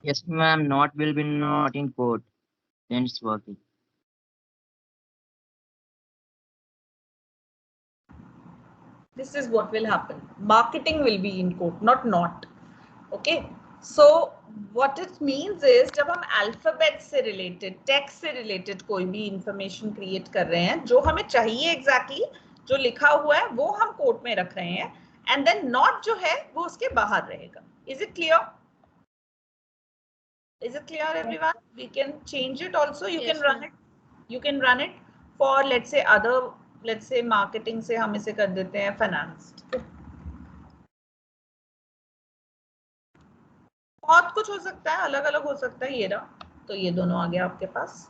Speaker 9: Yes, ma'am. Not will be not in code. Then it's working.
Speaker 1: This is what will happen. Marketing will be in quote, not. Okay. So what it means is जब हम अल्फाबेट से रिलेटेड, टेक्स्ट से related कोई भी information create कर रहे हैं, जो हमें चाहिए एग्जैक्टली जो लिखा हुआ है वो हम कोट में रख रहे हैं, एंड देन नॉट जो है वो उसके बाहर रहेगा. Is it clear? Is it clear, everyone? We can change it also. You
Speaker 5: Yes,
Speaker 1: can run it. You can run it for let's say other, let's say marketing से हम इसे कर देते हैं finance. बहुत कुछ हो सकता है, अलग अलग हो सकता है. ये रहा, तो ये दोनों आ गया आपके पास.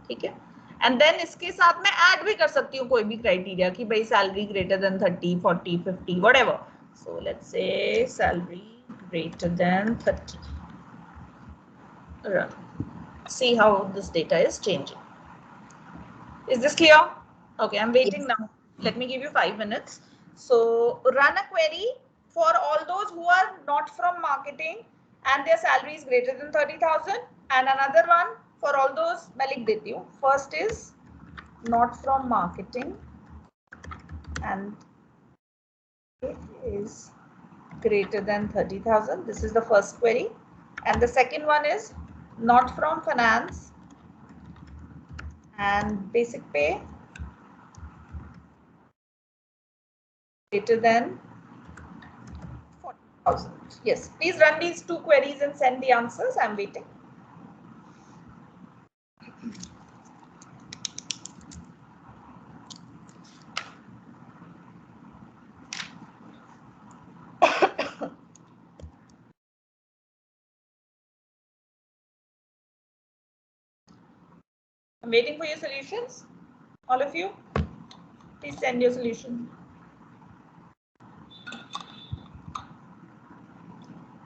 Speaker 1: ठीक है. एंड देन इसके साथ मैं ऐड भी कर सकती हूँ कोई भी क्राइटेरिया कि भाई salary greater than 30, 40, 50, whatever. So let's say salary greater than 30. Run. See how this data is changing. Is this clear? Okay, I'm waiting now. Let me give you 5 minutes. So run a query for all those who are not from marketing and their salary is greater than 30,000, and another one for all those, मैं लिख देती हूँ. First is not from marketing and it is greater than 30,000. This is the first query. And the second one is not from finance and basic pay greater than 40,000. Yes, please run these 2 queries and send the answers. I'm waiting. I'm waiting for your solutions. All of you, please send your solution.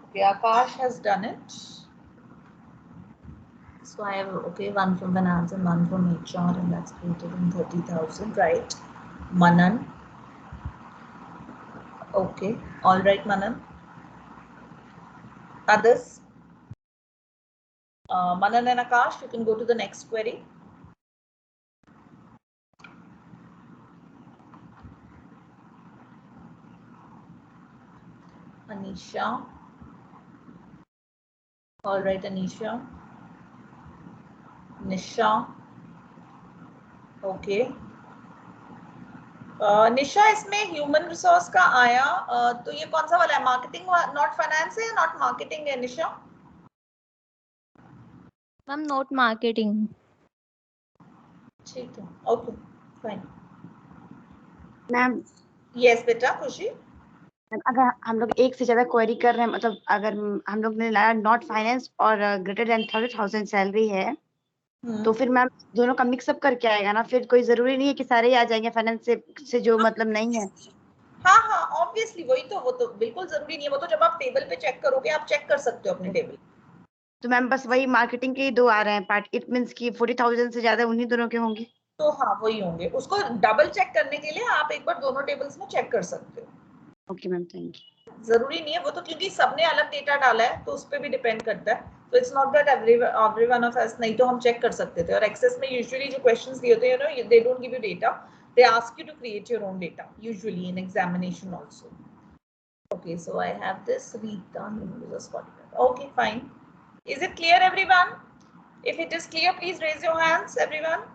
Speaker 1: Okay, Akash has done it. So I have, okay, one from finance and one from HR, and that's greater than 30,000, right? Manan. Okay, all right, Manan. Others? Manan and Akash, you can go to the next query. Anisha. All right, Anisha. Nisha. Okay. निशा, इसमें human resource का आया, तो ये कौन सा वाला है? Marketing not finance है, नॉट मार्केटिंग है निशा?
Speaker 2: Ma'am not marketing.
Speaker 1: ठीक है, ओके फाइन.
Speaker 4: मैम
Speaker 1: यस बेटा खुशी.
Speaker 4: अगर हम लोग एक से ज्यादा क्वेरी कर रहे हैं, मतलब अगर हम लोग ने लाया नॉट फाइनेंस और ग्रेटर देन 30,000 सैलरी है, तो फिर मैम दोनों का मिक्सअप करके आएगा ना. फिर कोई जरूरी नहीं है कि सारे ही आ जाएंगे फाइनेंस से जो मतलब नहीं है.
Speaker 1: हाँ हाँ, ऑब्वियसली वही तो, वो तो बिल्कुल जरूरी नहीं है. वो तो जब आप टेबल पे चेक करोगे, आप चेक कर सकते हो अपने टेबल.
Speaker 4: तो मैम बस वही मार्केटिंग के 2 आ रहे हैं पार्ट. इट मींस कि 40,000 से ज्यादा उन्हीं दोनों के होंगे.
Speaker 1: तो हाँ वही होंगे. उसको डबल चेक करने के लिए आप एक बार दोनों टेबल्स में चेक कर सकते हो.
Speaker 4: Okay ma'am, thank you.
Speaker 1: जरूरी नहीं है वो तो, क्योंकि सबने अलग डेटा डाला है तो उस पर भी डिपेंड करता है. तो it's not that every one of us, नहीं तो हम चेक कर सकते थे. और एक्सेस में यूजुअली जो क्वेश्चंस दिए होते हैं, you know, they don't give you data, they ask you to create your own data usually in examination also. Okay, so I have this Rita Mendoza Scotland. Okay, fine. Is it clear, everyone? If it is clear, please raise your hands, everyone.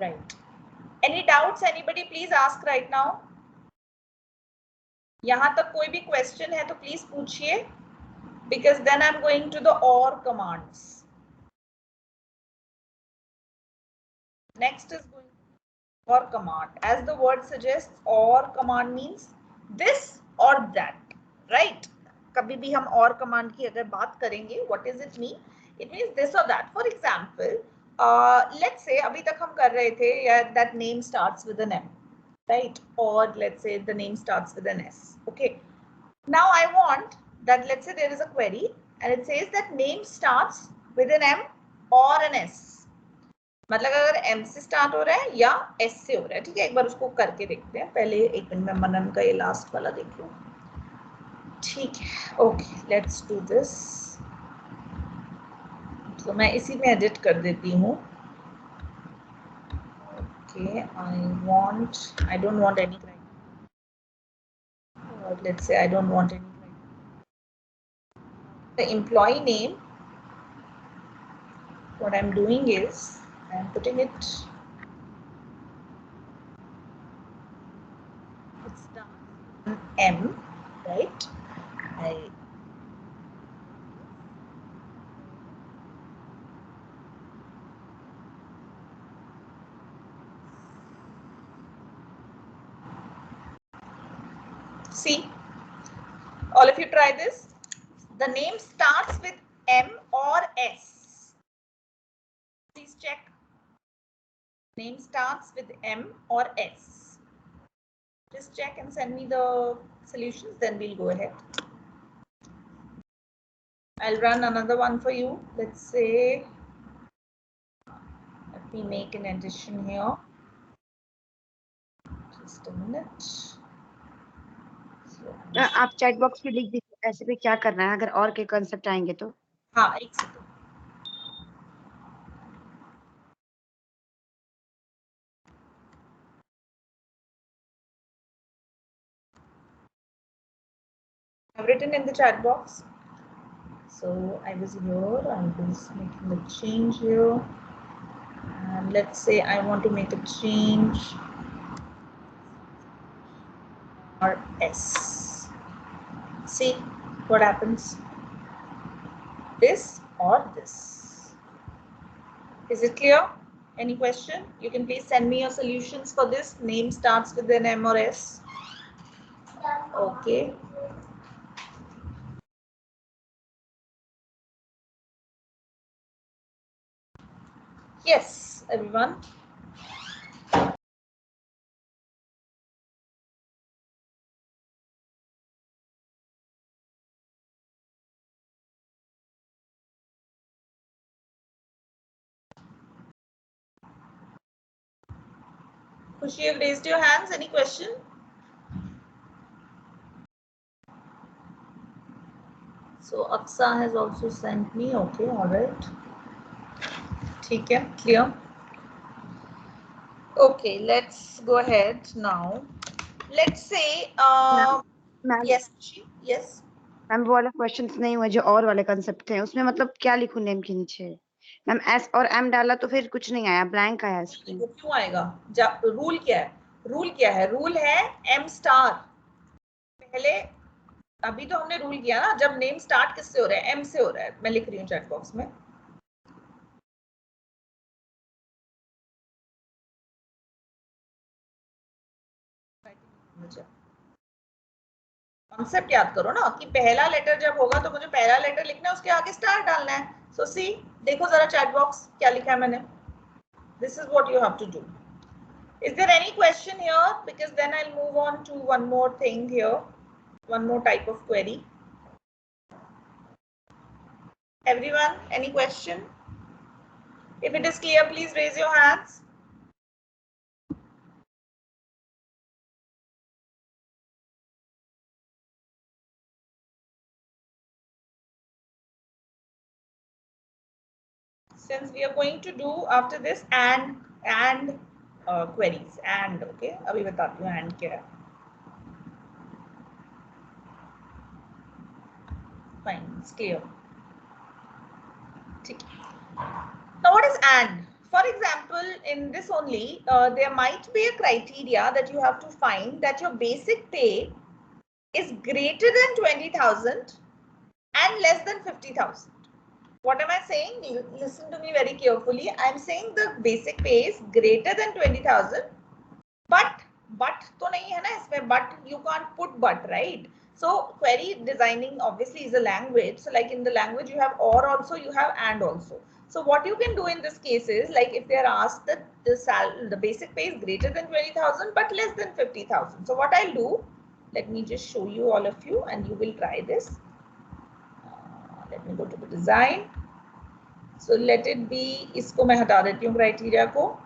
Speaker 1: Right. Any doubts? Anybody please ask right now. यहाँ तक कोई भी question है तो please पूछिए, because then I'm going to the OR commands. Next is going to OR command. As the word suggests, OR command means this or that, right? कभी भी हम OR command की अगर बात करेंगे, what does it mean? It means this or that. For example, let's say अभी तक हम कर रहे थे, yeah, that name starts with an M, right? Or let's say the name starts with an S. Okay. Now I want that, let's say there is a query and it says that name starts with an M or an S. मतलब अगर M से start हो रहा है या S से हो रहा है, ठीक है, एक बार उसको करके देखते हैं। पहले एक मिनट में मनन का ये लास्ट वाला देख लूं। ठीक है, ओके, लेट्स डू दिस। तो मैं इसी में एडिट कर देती हूँ। Okay, I don't want any criteria. Let's say I don't want any criteria. The employee name, what I'm doing is I'm putting it starts with M, right? See, all of you try this. The name starts with M or S. Please check. Name starts with M or S. Just check and send me the solutions, then we'll go ahead. I'll run another one for you. Let's say, let me make an addition here. Just a minute.
Speaker 4: आप chat box में लिख दीजिए ऐसे पे क्या करना है, अगर और के कांसेप्ट आएंगे तो।
Speaker 1: हाँ, एक second. I've written in the chat box. So I was here, I was making the change here. And let's say I want to make a change or S. See what happens. This or this. Is it clear? Any question? You can please send me your solutions for this. Name starts with an M or S. Okay. Yes, everyone. Khushi, you've raised your hands. Any question? So Aksa has also sent me. Okay, all right. ठीक है, clear. Okay, let's go ahead now. Let's say, yes, yes.
Speaker 4: Ma'am वो वाले questions नहीं हुए जो और वाले concept थे, उसमें मतलब क्या लिखूं नेम के नीचे? मैम एस और एम डाला तो फिर कुछ नहीं आया, ब्लैंक आया स्क्रीन।
Speaker 1: क्यों आएगा? रूल क्या है? रूल क्या है? रूल है एम स्टार। पहले अभी तो हमने रूल किया ना, जब नेम स्टार्ट किससे हो रहा है? एम से हो रहा है। मैं लिख रही हूँ चैट बॉक्स में। कॉन्सेप्ट याद करो ना कि पहला लेटर जब होगा तो मुझे पहला लेटर लिखना है, उसके आगे स्टार डालना है। सो सी, देखो जरा चैट बॉक्स क्या लिखा है मैंने। This is what you have to do. Is there any question here? Because then I'll move on to one more thing here, one more type of query. Everyone, any question? If it is clear, please raise your hands. Since we are going to do after this and queries, and okay, अभी बताती हूँ and क्या है. Fine, it's clear. Now what is and? For example, in this only, there might be a criteria that you have to find that your basic pay is greater than 20,000 and less than 50,000. What am I saying? Listen to me very carefully. I'm saying the basic pay is greater than 20,000, but तो नहीं है ना इसमें, but you can't put but, right? So query designing obviously is a language. So like in the language you have or also, you have and also. So what you can do in this case is, like if they are asked that the basic pay is greater than 20,000 but less than 50,000. So what I'll do, let me just show you all of you and you will try this. Let me go to the design. So let it be, इसको मैं हटा देती हूँ criteria को,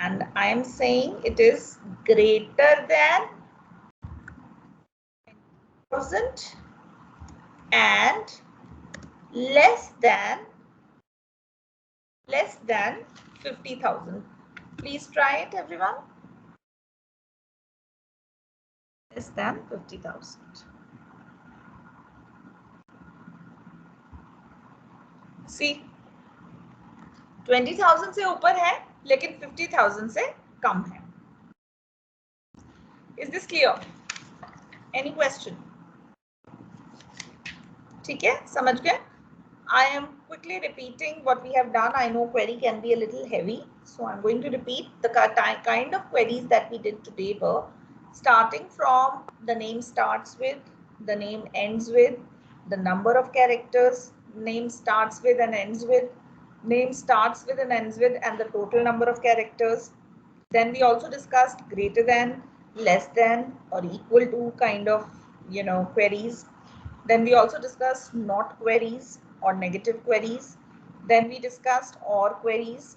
Speaker 1: and I am saying it is greater than 10,000 and less than 50,000. Please try it, everyone. Less than 50,000. See, 20,000 से ऊपर है लेकिन 50,000 से कम है. Is this clear? Any question? ठीक है, समझ गए? I am quickly repeating what we have done. I know query can be a little heavy, so I'm going to repeat the kind of queries that we did today were starting from the name starts with, the name ends with, the number of characters, name starts with and ends with, name starts with and ends with, and the total number of characters. Then we also discussed greater than, less than, or equal to kind of, queries. Then we also discussed not queries or negative queries. Then we discussed or queries,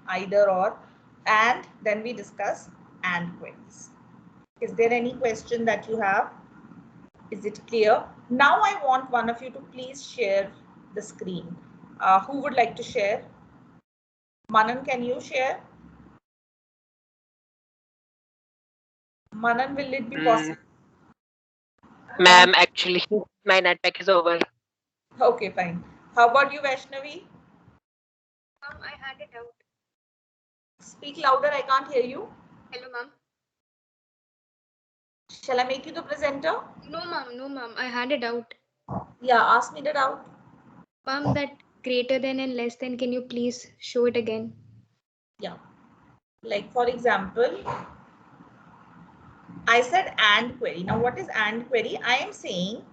Speaker 1: either or, and then we discussed and queries. Is there any question that you have? Is it clear? Now I want one of you to please share the screen. Who would like to share? Manan, can you share? Manan, will it be possible?
Speaker 10: Ma'am, actually, my network is over.
Speaker 1: Okay, fine. How about you, Vaishnavi?
Speaker 11: I had it out.
Speaker 1: Speak louder, I can't hear you.
Speaker 11: Hello, ma'am.
Speaker 1: Shall I make you the presenter?
Speaker 11: No, ma'am. No, ma'am. I had it out.
Speaker 1: Yeah, ask me that out.
Speaker 6: Ma'am, that greater than and less than, can you please show it again?
Speaker 1: Yeah. Like for example, I said and query. Now what is and query? I am saying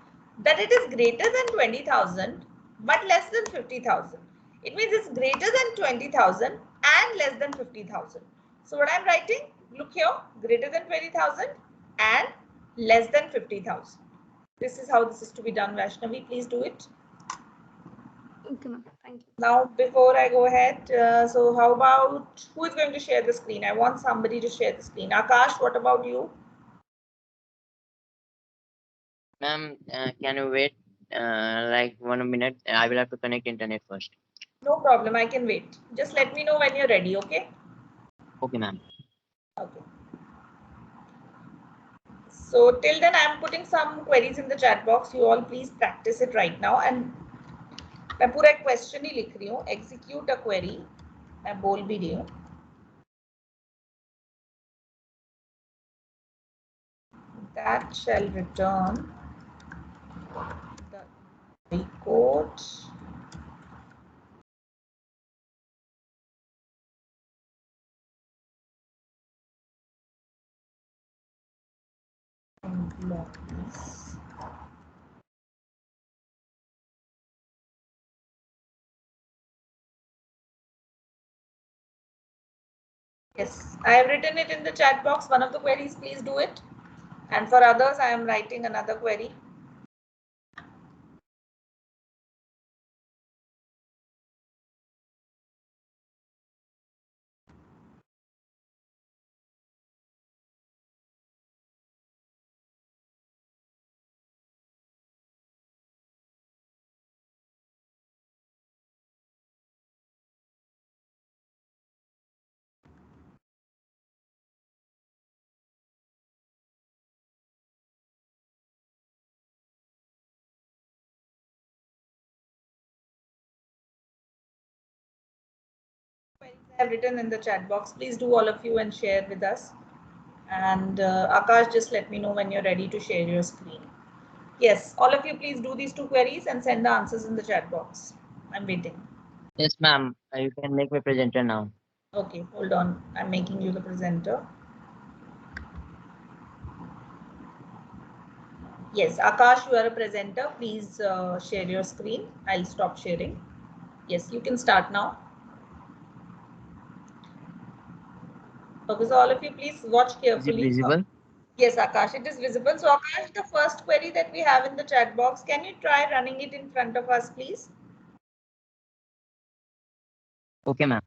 Speaker 1: that it is greater than 20,000 but less than 50,000. It means it's greater than 20,000 and less than 50,000. So what I'm writing, look here, greater than 20,000 and less than 50,000. This is how this is to be done, Vaishnavi. Please do it.
Speaker 6: Okay, ma'am. Thank you.
Speaker 1: Now, before I go ahead, so how about, who is going to share the screen? I want somebody to share the screen. Akash, what about you?
Speaker 9: Ma'am, can you wait like 1 minute? I will have to connect internet first.
Speaker 1: No problem, I can wait. Just let me know when you're ready, okay?
Speaker 9: Okay, ma'am.
Speaker 1: Okay. So till then, I'm putting some queries in the chat box. You all please practice it right now. And मैं पूरा एक question ही लिख रही हूँ. Execute a query. मैं बोल भी रही हूँ. That shall return the code employees. Yes, I have written it in the chat box. One of the queries, please do it. And for others, I am writing another query. I have written in the chat box. Please do all of you and share with us. And Akash, just let me know when you're ready to share your screen. Yes, all of you please do these two queries and send the answers in the chat box. I'm waiting.
Speaker 9: Yes, ma'am. You can make me presenter now.
Speaker 1: Okay, hold on. I'm making you the presenter. Yes, Akash, you are a presenter. Please share your screen. I'll stop sharing. Yes, you can start now. Okay, so all of you please watch carefully.
Speaker 9: Is it visible?
Speaker 1: Yes, Akash, it is visible. So Akash, the first query that we have in the chat box, can you try running it in front of us, please?
Speaker 9: Okay, ma'am.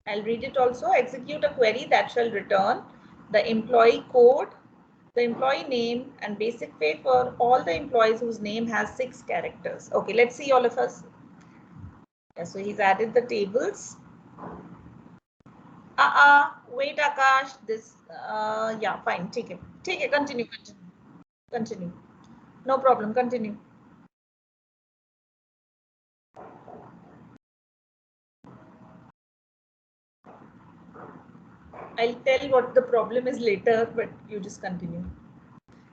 Speaker 1: I'll read it also. Execute a query that shall return the employee code, the employee name, and basic pay for all the employees whose name has 6 characters. Okay, let's see all of us. Yeah, so he's added the tables. Wait, Akash. This, yeah, fine. Take it. Continue. No problem. Continue. I'll tell what the problem is later, but you just continue.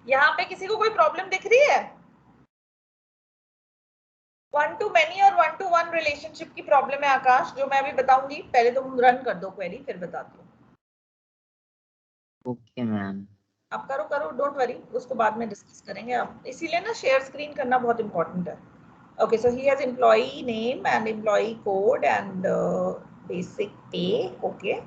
Speaker 1: यहाँ पे किसी को कोई problem दिख रही है? 1 to many और 1 to 1 relationship की प्रॉब्लम है आकाश, जो मैं अभी बताऊंगी. पहले तुम रन कर दो क्वेरी, फिर बताती हूँ.
Speaker 9: Okay ma'am.
Speaker 1: आप करो, डोंट वरी, उसको बाद में डिस्कस करेंगे. आप इसीलिए ना शेयर स्क्रीन करना बहुत इंपॉर्टेंट है. Okay, so he has employee name and employee code and basic pay. Okay,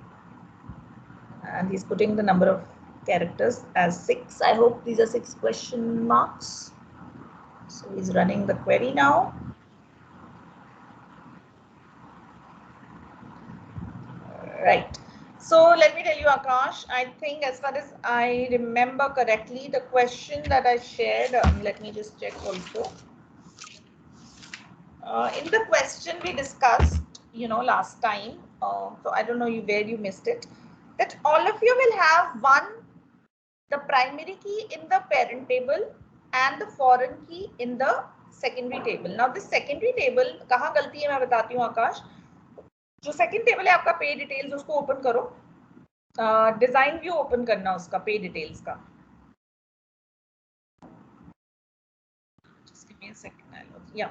Speaker 1: and he's putting the number of characters as 6. I hope these are 6 question marks. So he's running the query now. Right. So let me tell you, Akash, I think as far as I remember correctly, the question that I shared, let me just check also. In the question we discussed, last time, so I don't know where you missed it, that all of you will have the primary key in the parent table and the foreign key in the secondary table. Now this secondary table, कहाँ गलती है मैं बताती हूँ आकाश. जो second table है आपका पे डिटेल्स, उसको ओपन करो. डिजाइन व्यू ओपन करना उसका पे डिटेल्स का. Just give me a second. Yeah.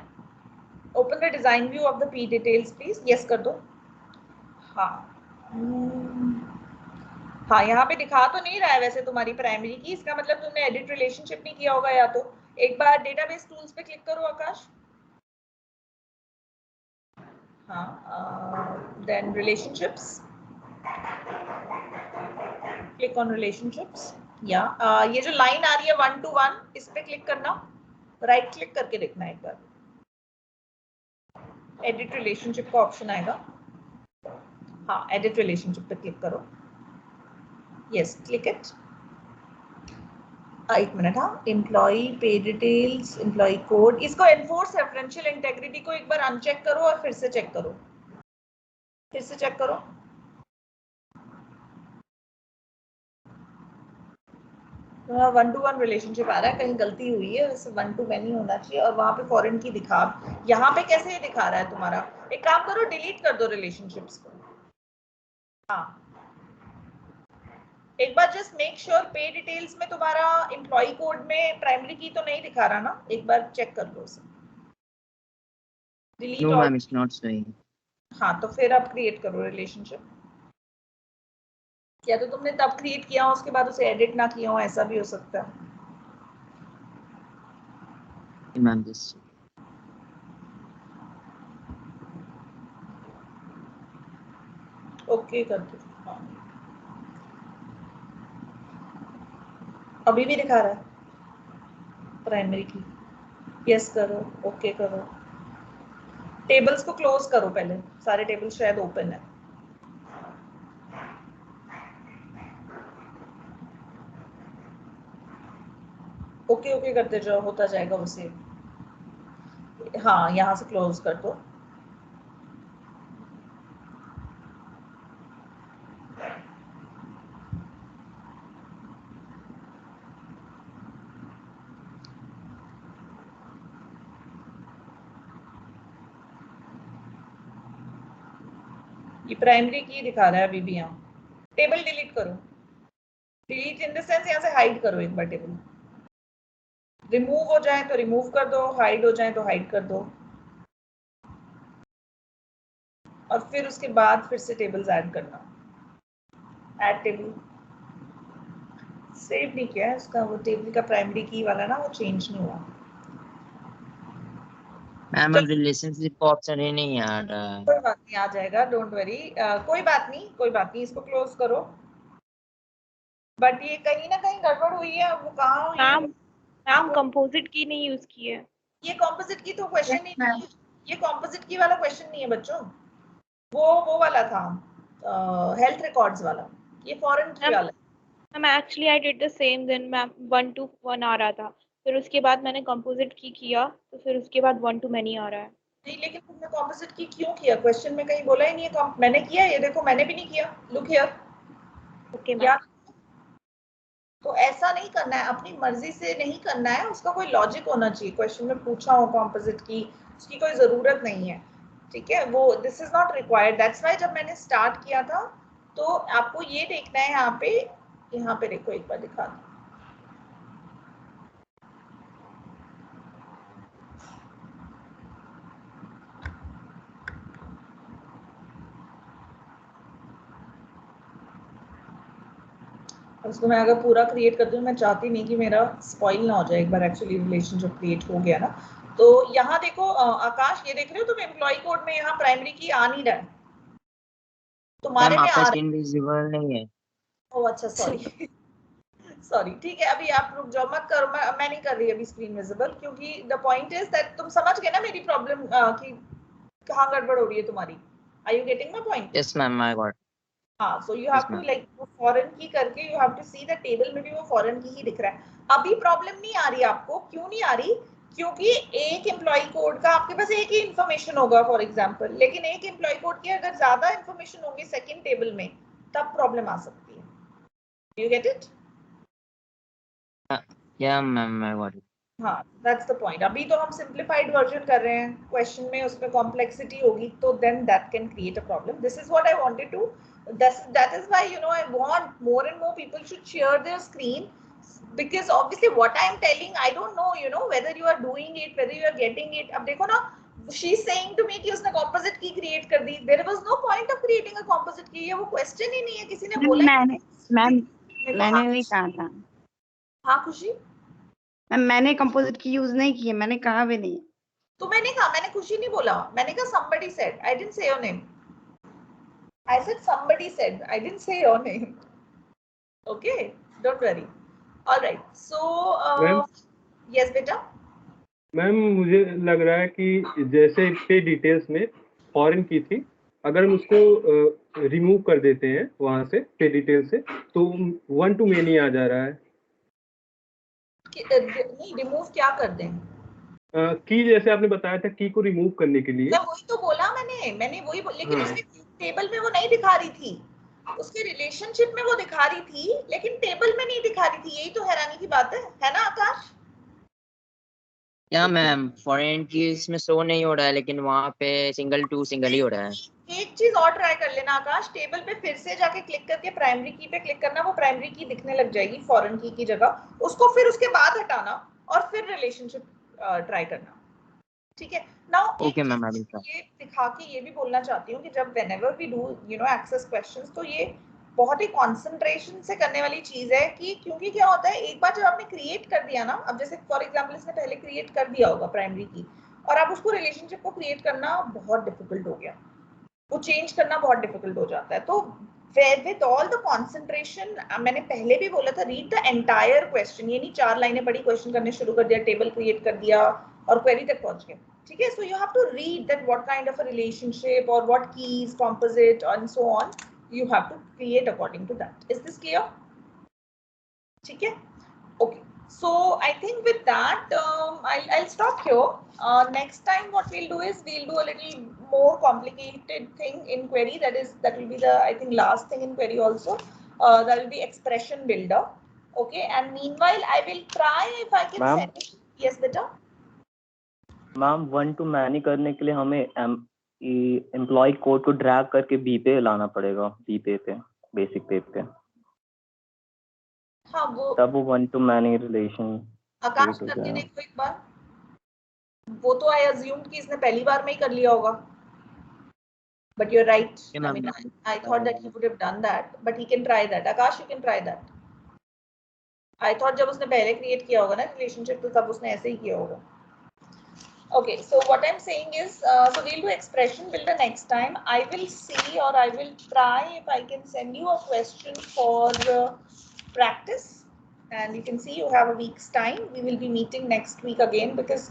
Speaker 1: Open the design view of the P details, please. Yes कर दो. हाँ, यहाँ पे दिखा तो नहीं रहा है वैसे तुम्हारी प्राइमरी की. इसका मतलब तुमने एडिट रिलेशनशिप नहीं किया होगा. या तो एक बार डेटाबेस टूल्स पे क्लिक करो आकाश. हाँ, then relationships. Click on relationships. Yeah, ये जो लाइन आ रही है 1 to 1, इस पे क्लिक करना. राइट क्लिक करके देखना एक बार. एडिट रिलेशनशिप का ऑप्शन आएगा. हाँ, एडिट रिलेशनशिप पे क्लिक करो. Yes, click it. एक मिनट. हाँ, एम्प्लॉई पे डिटेल्स, एम्प्लॉई कोड, इसको एनफोर्स रेफरेंशियल इंटेग्रिटी को एक बार अनचेक करो और फिर से चेक करो. तो 1 to 1 रिलेशनशिप आ रहा है, कहीं गलती हुई है. वैसे 1 to many होना चाहिए. और वहां पे फॉरेन की दिखा, यहाँ पे कैसे दिखा रहा है तुम्हारा? एक काम करो, डिलीट कर दो रिलेशनशिप्स को. हाँ, एक बार जस्ट मेक श्योर पे डिटेल्स में तुम्हारा एम्प्लॉई कोड में प्राइमरी की तो नहीं दिखा रहा ना. एक बार चेक कर लो उसे. Delete.
Speaker 9: No ma'am, it's not showing.
Speaker 1: हाँ, तो फिर आप क्रिएट करो रिलेशनशिप. या तो तुमने तब क्रिएट किया हो, उसके बाद उसे एडिट ना किया हो, ऐसा भी हो सकता है.
Speaker 9: मैम दिस
Speaker 1: ओके कर दो. हाँ, अभी भी दिखा रहा है प्राइमरी की. यस करो, ओके करो. टेबल्स को क्लोज करो पहले. सारे टेबल्स शायद ओपन है. ओके करते जाओ, होता जाएगा उसे. हाँ, यहाँ से क्लोज कर दो. ये प्राइमरी की दिखा रहा है अभी भी. यहाँ टेबल डिलीट करो. डिलीट इन द सेंस यहाँ से हाइड करो एक बार. टेबल रिमूव हो जाए तो रिमूव कर दो, हाइड हो जाए तो हाइड कर दो. और फिर उसके बाद फिर से टेबल्स ऐड करना. ऐड टेबल सेव नहीं किया है उसका, वो टेबल का प्राइमरी की वाला ना, वो चेंज नहीं हुआ.
Speaker 9: मैम रिलेशनशिप का ऑप्शन ही नहीं आ रहा.
Speaker 1: कोई बात नहीं, आ जाएगा, डोंट वरी. कोई बात नहीं, इसको क्लोज करो. बट ये कहीं ना कहीं गड़बड़ हुई है. वो कहाँ हुई?
Speaker 8: मैम कंपोजिट की नहीं यूज की है.
Speaker 1: ये कंपोजिट की तो क्वेश्चन ही नहीं है. ये कॉम्पोजिट की वाला क्वेश्चन नहीं है बच्चों, वो वाला था हेल्थ रिकॉर्ड्स वाला, ये फॉरेन की वाला है।
Speaker 8: Ma'am actually I did the same then ma'am 1 to 1 आ रहा था, फिर उसके बाद मैंने कंपोजिट की किया तो फिर उसके बाद 1 to many आ रहा है।
Speaker 1: नहीं लेकिन तुमने कॉम्पोजिट की क्यों किया, क्वेश्चन में कहीं बोला ही नहीं है मैंने किया, ये देखो मैंने भी नहीं किया, लुक हियर।
Speaker 8: ओके
Speaker 1: क्या
Speaker 8: मैम।
Speaker 1: तो ऐसा नहीं करना है, अपनी मर्जी से नहीं करना है, उसका कोई लॉजिक होना चाहिए। क्वेश्चन में पूछा हो कॉम्पोजिट की, उसकी कोई जरूरत नहीं है, ठीक है, वो this is not required. That's why जब मैंने स्टार्ट किया था तो आपको ये देखना है, यहाँ पे देखो, एक बार दिखा दूं। उसको मैं अगर पूरा क्रिएट कर दूं, मैं चाहती नहीं कि मेरा स्पॉइल ना हो जाए, एक बार एक्चुअली रिलेशनशिप क्रिएट हो गया ना। तो यहाँ देखो आकाश, ये देख रहे हो तुम एम्प्लॉय कोड में यहाँ प्राइमरी की आ नहीं रहा है, तुम्हारे में
Speaker 9: आपका
Speaker 1: आ
Speaker 9: स्क्रीन विजिबल नहीं है।
Speaker 1: ओह अच्छा सॉरी सॉरी, ठीक है, अभी आप रुक जाओ, मत करो, मैं नहीं कर रही अभी स्क्रीन विजिबल, क्योंकि द पॉइंट इज दैट तुम समझ गए ना मेरी प्रॉब्लम कि कहाँ गड़बड़ हो रही है तुम्हारी। Are you getting my point?
Speaker 9: Yes ma'am, I got.
Speaker 1: हाँ, so you have to like foreign key करके you have to see the table में भी वो फॉरेन की ही दिख रहा है। अभी प्रॉब्लम नहीं आ रही आपको, क्यों नहीं आ रही? क्योंकि एक एम्प्लॉय कोड का आपके पास एक ही इंफॉर्मेशन होगा फॉर एग्जांपल, लेकिन एक एम्प्लॉय कोड की अगर ज्यादा इंफॉर्मेशन होगी सेकंड टेबल में, तब प्रॉब्लम आ सकती है। You get it?
Speaker 9: या मैम, आई गॉट इट।
Speaker 1: हाँ, दैट्स द पॉइंट। अभी तो हम सिंप्लीफाइड वर्जन कर रहे हैं, क्वेश्चन में उसमें कॉम्प्लेक्सिटी होगी तो then that can create a problem. This is what I wanted to, that is why I want more and more people should share their screen, because obviously what I am telling, I don't know whether you are doing it, whether you are getting it। अब देखो ना, she is saying to me कि उसने composite की create कर दी, there was no point of creating a composite की, ये वो question ही नहीं है, किसी ने बोला
Speaker 4: मैंने नहीं कहा था।
Speaker 1: हाँ खुशी,
Speaker 4: मैंने कंपोजिट की यूज नहीं की है, मैंने कहा भी नहीं।
Speaker 1: तो मैंने कहा, मैंने खुशी नहीं बोला, मैंने कहा somebody said, I didn't say your name, I said somebody said, I didn't say your name, okay, don't worry, all right, so yes beta।
Speaker 7: Ma'am मुझे लग रहा है कि जैसे पे डिटेल्स में फॉरेन की थी, अगर हम उसको रिमूव कर देते हैं वहां से पे डिटेल से, तो 1 to many आ जा रहा है।
Speaker 1: नहीं, रिमूव क्या कर दें?
Speaker 7: की जैसे आपने बताया था, की को रिमूव करने के लिए।
Speaker 1: वही तो बोला मैंने वही लेकिन उसके टेबल में वो नहीं दिखा रही थी, उसके रिलेशनशिप में वो दिखा रही थी, लेकिन टेबल में नहीं दिखा रही थी। यही तो हैरानी की बात है ना आकाश?
Speaker 9: या मैम, फॉरेन की इसमें शो नहीं हो रहा है, लेकिन वहाँ पे सिंगल टू सिंगल ही हो रहा है।
Speaker 1: एक चीज और ट्राई कर लेना आकाश, टेबल पे फिर से जाके क्लिक करके प्राइमरी की पे क्लिक करना, वो प्राइमरी की दिखने लग जाएगी फॉरेन की जगह, उसको फिर उसके बाद हटाना और फिर रिलेशनशिप ट्राई करना, ठीक है? नाउ
Speaker 9: ओके मैम,
Speaker 1: ये दिखा के ये भी बोलना चाहती हूँ कि जब whenever we do access questions, तो ये बहुत ही कंसंट्रेशन से करने वाली चीज है, कि क्योंकि क्या होता है, एक बार जब आपने क्रिएट कर दिया ना, अब जैसे फॉर एग्जांपल इसने पहले क्रिएट कर दिया होगा प्राइमरी की, और अब उसको रिलेशनशिप को क्रिएट करना बहुत डिफिकल्ट हो गया, वो चेंज करना बहुत डिफिकल्ट हो जाता है। तो विद ऑल द कंसंट्रेशन, मैंने पहले भी बोला था, रीड द एंटायर क्वेश्चन, ये नहीं 4 लाइनें पढ़ी क्वेश्चन करने शुरू कर दिया, टेबल क्रिएट कर दिया और क्वेरी तक पहुंच गए, ठीक है? So you have to read that what kind of a relationship और what keys, composite and so on, you have to create according to that. Is this clear? ठीक है, okay, so I think with that I'll stop here. Next time what we'll do is we'll do a little more complicated thing in query, that will be the, I think, last thing in query also. That will be expression builder, okay? And meanwhile I will try if I can send it. Yes beta?
Speaker 12: Ma'am 1 to many करने के लिए हमें employ code को drag करके B पे लाना पड़ेगा, B पे बेसिक पे
Speaker 1: हाँ, वो
Speaker 12: तब वो 1 to many रिलेशन
Speaker 1: आकाश करके देखो एक बार, वो तो आई अज्यूम्ड कि इसने पहली बार में ही कर लिया होगा, but you're right. I mean, I thought that he would have done that, but he can try that. Akash, you can try that. I thought जब उसने पहले क्रिएट किया होगा ना रिलेशनशिप, तो तब उसने ऐसे ही किया होगा। Okay, so what I'm saying is, so we'll do expression builder next time. I will see, or I will try if I can send you a question for practice, and you can see you have a week's time. We will be meeting next week again, because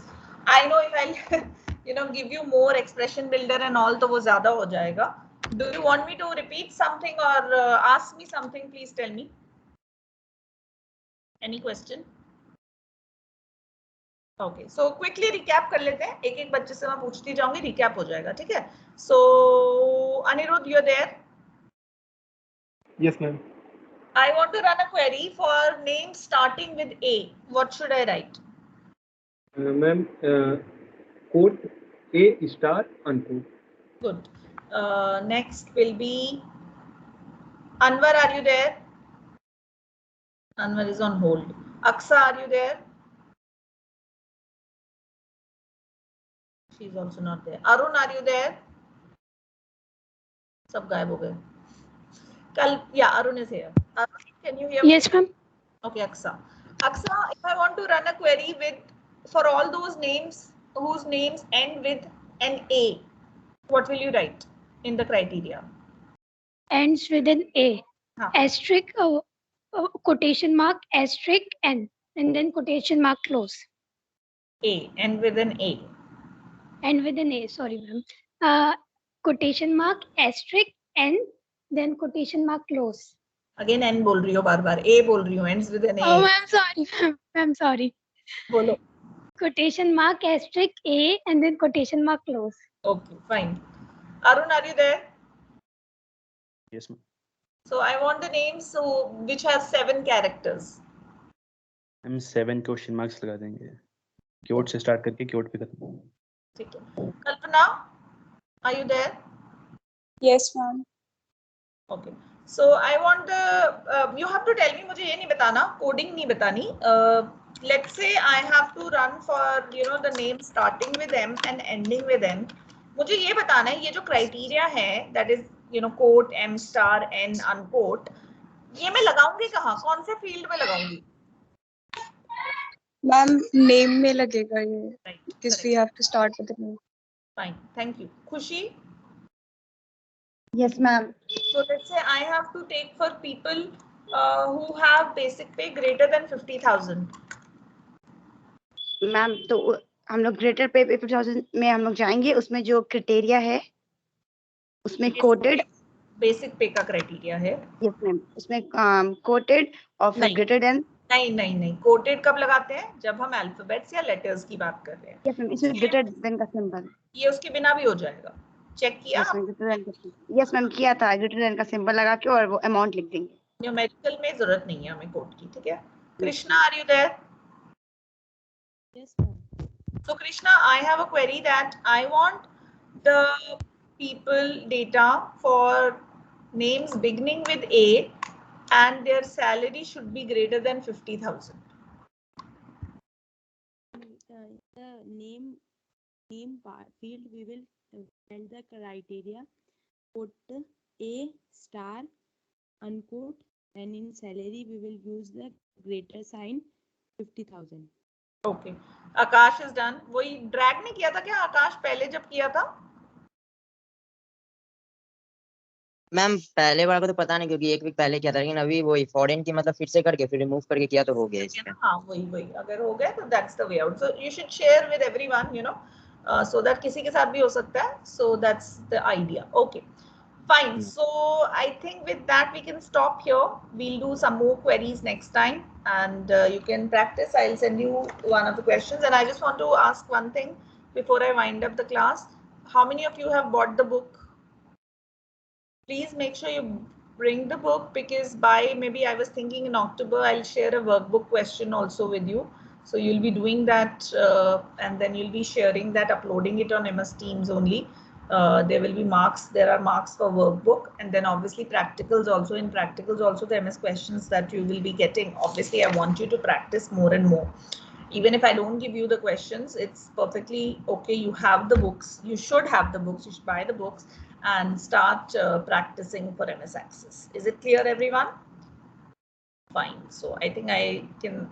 Speaker 1: I know if I give you more expression builder and all, तो वो ज़्यादा हो जाएगा. Do you want me to repeat something or ask me something? Please tell me. Any question? Okay, so quickly recap कर लेते हैं. एक बच्चे से मैं पूछती जाऊंगी, recap हो जाएगा, ठीक है? So Anirudh, you're there?
Speaker 7: Yes, ma'am.
Speaker 1: I want to run a query for name starting with A. What should I write?
Speaker 7: Ma'am, quote A star unquote.
Speaker 1: Good. Next will be Anwar. Are you there? Anwar is on hold. Aksa, are you there? She's also not there. Arun, are you there? Sab gayab ho gaye. Yeah, Arun is here. Arun, can you hear me?
Speaker 2: Yes, ma'am.
Speaker 1: Okay, Aksa. Aksa, if I want to run a query for all those names whose names end with an A, what will you write in the criteria?
Speaker 2: Ends with an A.
Speaker 1: Huh.
Speaker 2: Asterisk, quotation mark, asterisk, N, and then quotation mark close.
Speaker 1: A, end with an A.
Speaker 2: End with an A, sorry, ma'am. Quotation mark, asterisk, N, then quotation mark close.
Speaker 1: Again, N बोल रही हो बार-बार. A बोल रही हो, ends with an A.
Speaker 2: Oh, ma'am, sorry, ma'am, sorry.
Speaker 1: बोलो.
Speaker 2: Quotation mark, asterisk, A, and then quotation mark close.
Speaker 1: Okay, fine. Arun, are you there?
Speaker 13: Yes, ma'am.
Speaker 1: So I want the names which have 7 characters.
Speaker 13: हम 7 question marks लगा देंगे. Quote से start करके quote पे खत्म.
Speaker 1: ठीक है. Kalpana, are you there?
Speaker 14: Yes, ma'am.
Speaker 1: Okay. So I want the you have to tell me, मुझे ये नहीं बताना, coding नहीं बतानी. Let's say I have to run for the name starting with M and ending with N. मुझे ये बताना है, ये जो criteria है, that is quote, M star, N, unquote, ये मैं लगाऊंगी कहाँ? कौन से field में लगाऊंगी?
Speaker 14: Ma'am, name में लगेगा ये. Right, because we have to start with the name.
Speaker 1: Fine, thank you. Khushi?
Speaker 4: Yes, ma'am.
Speaker 1: So let's say I have to take for people who have basic pay greater than 50,000.
Speaker 4: Ma'am तो हम लोग greater पे 50,000 में हम लोग जाएंगे. उसमें जो क्राइटेरिया है उसमें कोटेड
Speaker 1: बेसिक पे का क्राइटेरिया है.
Speaker 4: Yes ma'am. उसमें कोटेड ऑफ ग्रेटर देन.
Speaker 1: नहीं कोटेड कब लगाते हैं? जब हम अल्फाबेट्स या लेटर्स की बात कर रहे हैं.
Speaker 4: Yes ma'am. इसमें ग्रेटर देन का सिंबल
Speaker 1: ये उसके बिना भी हो जाएगा. चेक किया?
Speaker 4: यस मैम किया था. ग्रेटर देन का सिंबल लगा के और वो अमाउंट लिख देंगे.
Speaker 1: न्यूमेरिकल में जरूरत नहीं है हमें कोड की. ठीक है. Krishna, are you there?
Speaker 15: Yes, ma'am.
Speaker 1: So Krishna, I have a query that I want the people data for names beginning with A and their salary should be greater than 50,000.
Speaker 15: The name field we will fill the criteria. Put A star unquote, and in salary we will use the greater sign 50,000.
Speaker 1: Okay. Akash is done. वही drag नहीं किया था क्या आकाश पहले जब किया था?
Speaker 9: Ma'am पहले बार को तो पता नहीं क्योंकि एक वीक पहले किया था, लेकिन अभी वही फॉरेन की मतलब फिर से करके फिर रिमूव करके किया तो हो गया इसमें.
Speaker 1: हाँ वही अगर हो गया तो that's the way out. So you should share with everyone, so that किसी के साथ भी हो सकता है. So that's the idea. Okay. Fine. So I think with that we can stop here. We'll do some more queries next time and you can practice. I'll send you one of the questions and I just want to ask one thing before I wind up the class. How many of you have bought the book? Please make sure you bring the book because by maybe I was thinking in October, I'll share a workbook question also with you. So you'll be doing that and then you'll be sharing that, uploading it on MS Teams only. There will be marks. There are marks for workbook and then obviously practicals also. In practicals also the MS questions that you will be getting. Obviously, I want you to practice more and more. Even if I don't give you the questions, it's perfectly okay. You have the books. You should have the books. You should buy the books and start practicing for MS Access. Is it clear, everyone? Fine. So I think I can